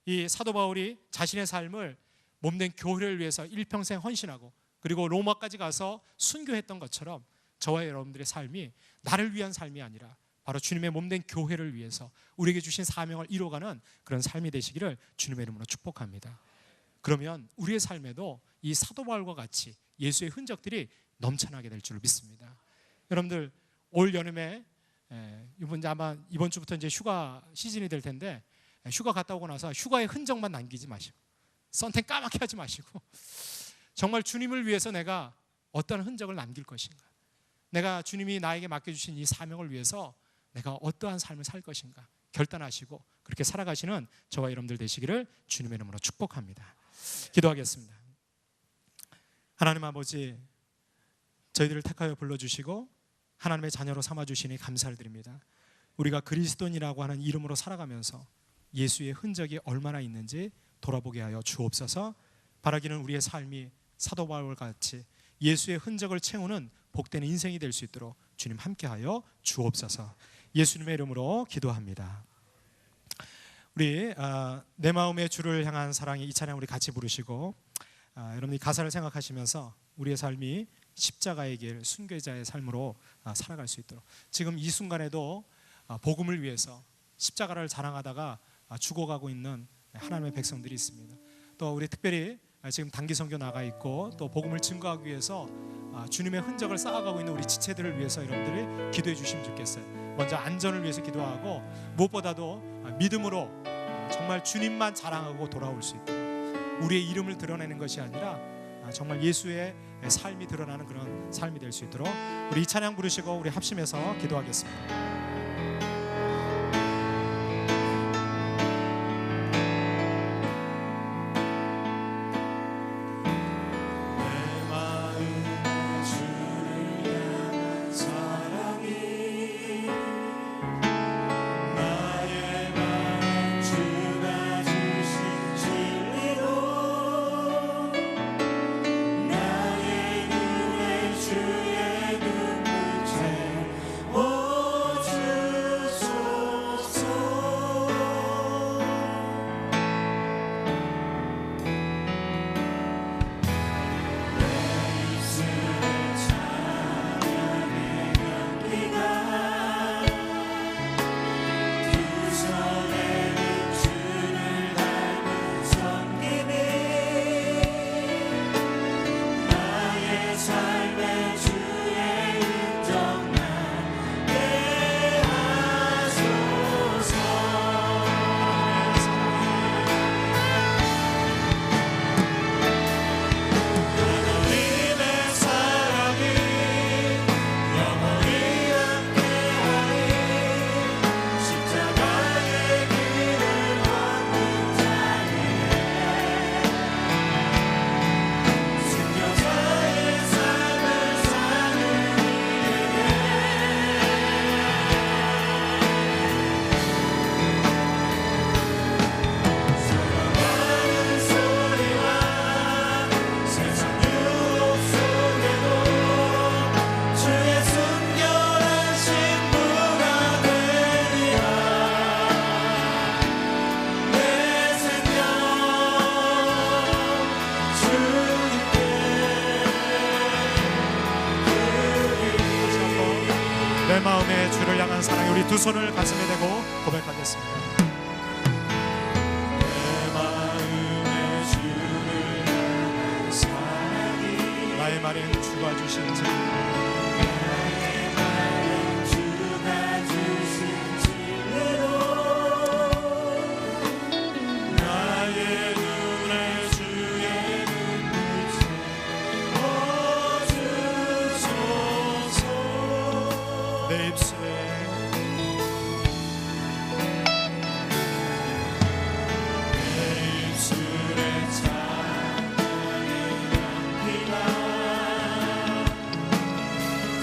이 사도 바울이 자신의 삶을 몸된 교회를 위해서 일평생 헌신하고 그리고 로마까지 가서 순교했던 것처럼 저와 여러분들의 삶이 나를 위한 삶이 아니라 바로 주님의 몸된 교회를 위해서 우리에게 주신 사명을 이루어가는 그런 삶이 되시기를 주님의 이름으로 축복합니다. 그러면 우리의 삶에도 이 사도 바울과 같이 예수의 흔적들이 넘쳐나게 될 줄 믿습니다. 여러분들 올 여름에 아마 이번 주부터 이제 휴가 시즌이 될 텐데 휴가 갔다 오고 나서 휴가의 흔적만 남기지 마시고 선택 까맣게 하지 마시고 정말 주님을 위해서 내가 어떤 흔적을 남길 것인가, 내가 주님이 나에게 맡겨주신 이 사명을 위해서 내가 어떠한 삶을 살 것인가 결단하시고 그렇게 살아가시는 저와 여러분들 되시기를 주님의 이름으로 축복합니다. 기도하겠습니다. 하나님 아버지, 저희들을 택하여 불러주시고 하나님의 자녀로 삼아주시니 감사를 드립니다. 우리가 그리스도인이라고 하는 이름으로 살아가면서 예수의 흔적이 얼마나 있는지 돌아보게 하여 주옵소서. 바라기는 우리의 삶이 사도 바울과 같이 예수의 흔적을 채우는 복된 인생이 될 수 있도록 주님 함께하여 주옵소서. 예수님의 이름으로 기도합니다. 우리 내 마음의 주를 향한 사랑이 이 찬양 우리 같이 부르시고 여러분이 가사를 생각하시면서 우리의 삶이 십자가의 길, 순교자의 삶으로 살아갈 수 있도록 지금 이 순간에도 복음을 위해서 십자가를 자랑하다가 죽어가고 있는 하나님의 백성들이 있습니다. 또 우리 특별히 지금 단기 선교 나가 있고 또 복음을 증거하기 위해서 주님의 흔적을 쌓아가고 있는 우리 지체들을 위해서 여러분들이 기도해 주시면 좋겠어요. 먼저 안전을 위해서 기도하고 무엇보다도 믿음으로 정말 주님만 자랑하고 돌아올 수 있도록 우리의 이름을 드러내는 것이 아니라 정말 예수의 삶이 드러나는 그런 삶이 될 수 있도록 우리 이 찬양 부르시고 우리 합심해서 기도하겠습니다. 내 마음에 주를 향한 사랑이 우리 두 손을 가슴에 대고 고백하겠습니다. 내 마음에 주를 향한 사랑이 나의 말인 주가 주신 진리 나의 말인 주가 주신 진리로 나의 눈에 주의 눈빛에 비춰주소서. 내 입술에 찬양의 향기가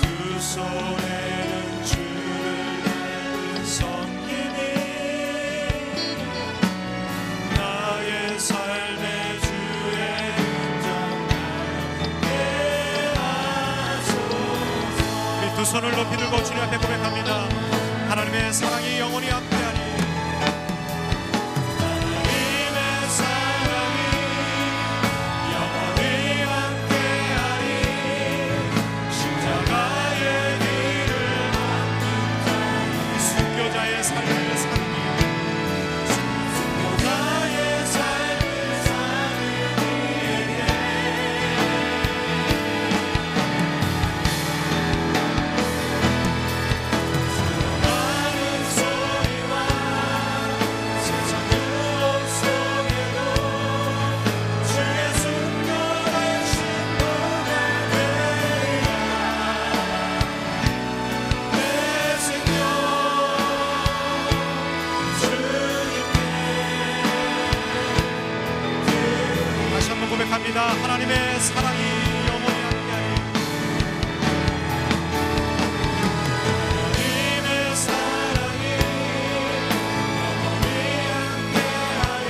두 손에는 주를 향한 섬김이 나의 삶의 주의 인정하게 하소서. 우리 두 손을 높이 들고 주님 앞에 고백합니다. 하나님의 사랑이 영원히 함께하니 하나님의 사랑이 영원히 함께하니 십자가의 길을 걷는 자의 순교자의 삶을 사는 순교자의 삶을 사는 이에게 많은 소리와 세상 유혹 속에도 주의 순결한 신부가 되리라. 내 생명 주님께 다시 한번 고백합니다. 하나님의 사랑이 영원히 함께하니 하나님의 사랑이 영원히 함께하니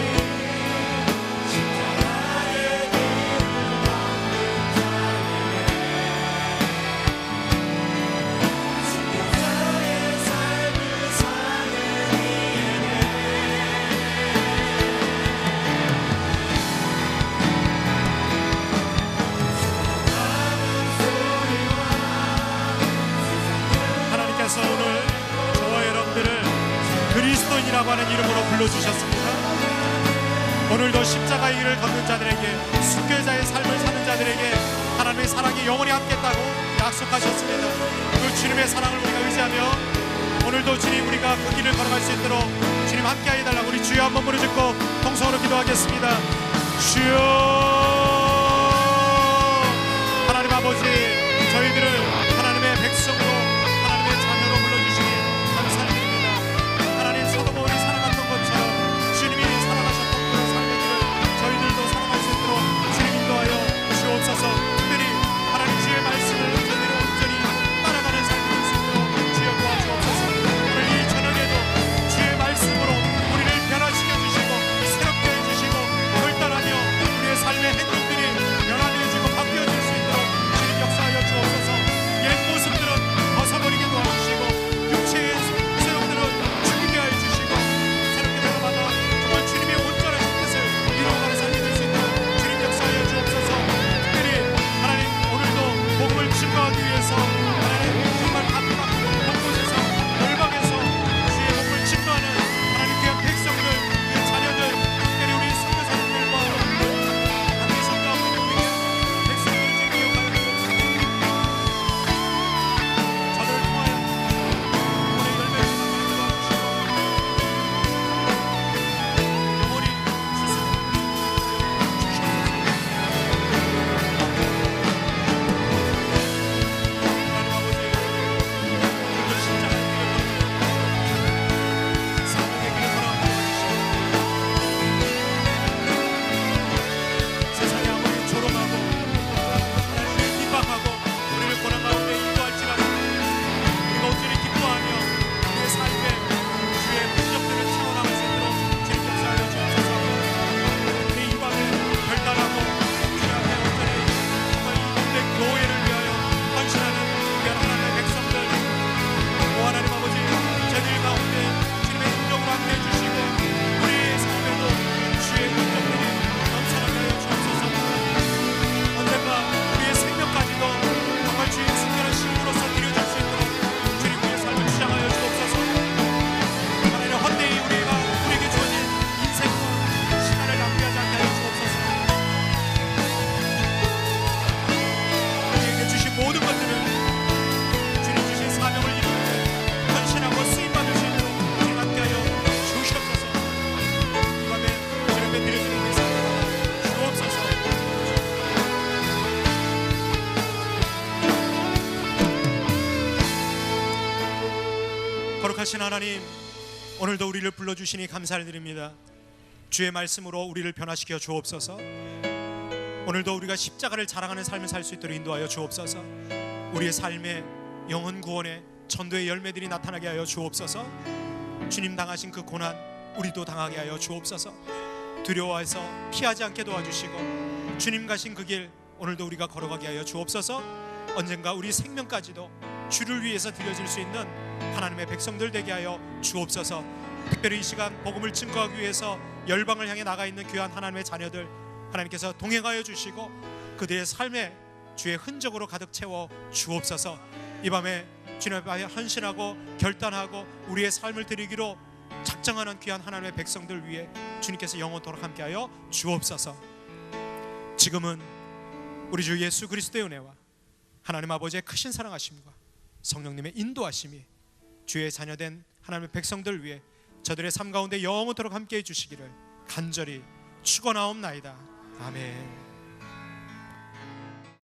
십자가의 길을 걷는 자에게 순교자의 삶을 사는 이에게 하나님께서 오늘 저와 여러분들을 그리스도인이라고 하는 이름으로 불러주셨습니다. 오늘 오늘도 십자가의 길을 걷는 자들에게, 순교자의 삶을 사는 자들에게 하나님의 사랑이 영원히 함께했다고 약속하셨습니다. 그 주님의 사랑을 우리가 의지하며 오늘도 주님 우리가 그 길을 걸어갈 수 있도록 주님 함께하여 달라고 우리 주여 한번 무릎 꿇고 통성으로 기도하겠습니다. 주여, 하나님 아버지, 저희들을 하나님의 백성으로, 하나님의 자녀로 불러주시니 감사드립니다. 하나님 소돔을 살아갔던 것처럼 주님이 살아가셨던 그 삶의 길을 저희들도 살아갈 수 있도록 주님 인도하여 주옵소서. 특별히 하나님 주의 말씀을 제대로 온전히 따라가는 삶이 될 수 있도록 주여 도와주옵소서. 오늘 이 저녁에도 주의 말씀으로 우리를 변화시켜 주시고 새롭게 해주시고 결단하며 우리의 삶의 행동들이 변화되어지고 바뀌어질 수 있도록 주님 역사하여 주옵소서. 옛 모습들은 벗어버리게 도와주시고 육체의 세력들은 죽이게 하여 주시고 새롭게 변화받아 정말 주님의 온전한 뜻을 이루어가는 삶이 될 수 있도록 주님 역사하여 주옵소서. 특별히 하나님 오늘도 복음을 증거하기 위해서 하나님 정말 각각 곳곳에서 열방에서 주의 복음을 증거하는 하나님 귀한 백성들, 귀한 자녀들, 특별히 우리 선교사님들과 함께 선교하고 있는 우리 귀한 백성들을 주님 기억하여 주옵소서. 저들을 통하여 오늘 열매를 맺게 도와주시고 영원히 주시옵소서. 하나님 아버지, 오늘도 십자가의 길을 걸어 사명의 길을 걸어가게 도와주시고 세상이 아무리 조롱하고 하나님을 핍박하고 우리를 고난 가운데 인도할지라도 우리가 온전히 기뻐하며 우리의 삶에 주의 흔적들을 채워나갈 수 있도록 주님 역사하여 주옵소서. 우리 이 밤에 결단하고 주님 앞에 온전히 정말 이 동네 교회를 위하여 헌신하는 귀한 하나님의 백성들, 오 하나님 아버지, 저희들 가운데 주님의 능력으로 함께 해주시고 우리의 삶에도 주의 능력들이 넘쳐나게 하여 주옵소서. 언젠가 우리의 생명까지도 정말 주의 순결한 신부로서 드려질 수 있도록 주님 우리의 삶을 주장하여 주옵소서. 하나님 헛되이 우리에게 주어진 인생과 시간을 낭비하지 않게 하여 주옵소서. 우리에게 주신 모든 것들을 주님 주신 사명을 이루는데 헌신하고 쓰임받을 수 있도록 주님 함께하여 주시옵소서. 이 밤에 주님께 드려지는 우리 삶을 주옵소서. 거룩하신 하나님, 오늘도 우리를 불러주시니 감사를 드립니다. 주의 말씀으로 우리를 변화시켜 주옵소서. 오늘도 우리가 십자가를 자랑하는 삶을 살 수 있도록 인도하여 주옵소서. 우리의 삶에 영혼 구원의 전도의 열매들이 나타나게 하여 주옵소서. 주님 당하신 그 고난 우리도 당하게 하여 주옵소서. 두려워해서 피하지 않게 도와주시고 주님 가신 그 길 오늘도 우리가 걸어가게 하여 주옵소서. 언젠가 우리 생명까지도 주를 위해서 드려질 수 있는 하나님의 백성들 되게 하여 주옵소서. 특별히 이 시간 복음을 증거하기 위해서 열방을 향해 나가 있는 귀한 하나님의 자녀들 하나님께서 동행하여 주시고 그들의 삶에 주의 흔적으로 가득 채워 주옵소서. 이 밤에 주님 앞에 헌신하고 결단하고 우리의 삶을 드리기로 작정하는 귀한 하나님의 백성들 위해 주님께서 영원토록 함께하여 주옵소서. 지금은 우리 주 예수 그리스도의 은혜와 하나님 아버지의 크신 사랑하심과 성령님의 인도하심이 주의 자녀된 하나님의 백성들 위해 저들의 삶 가운데 영원토록 함께해 주시기를 간절히 축원하옵나이다. 아멘.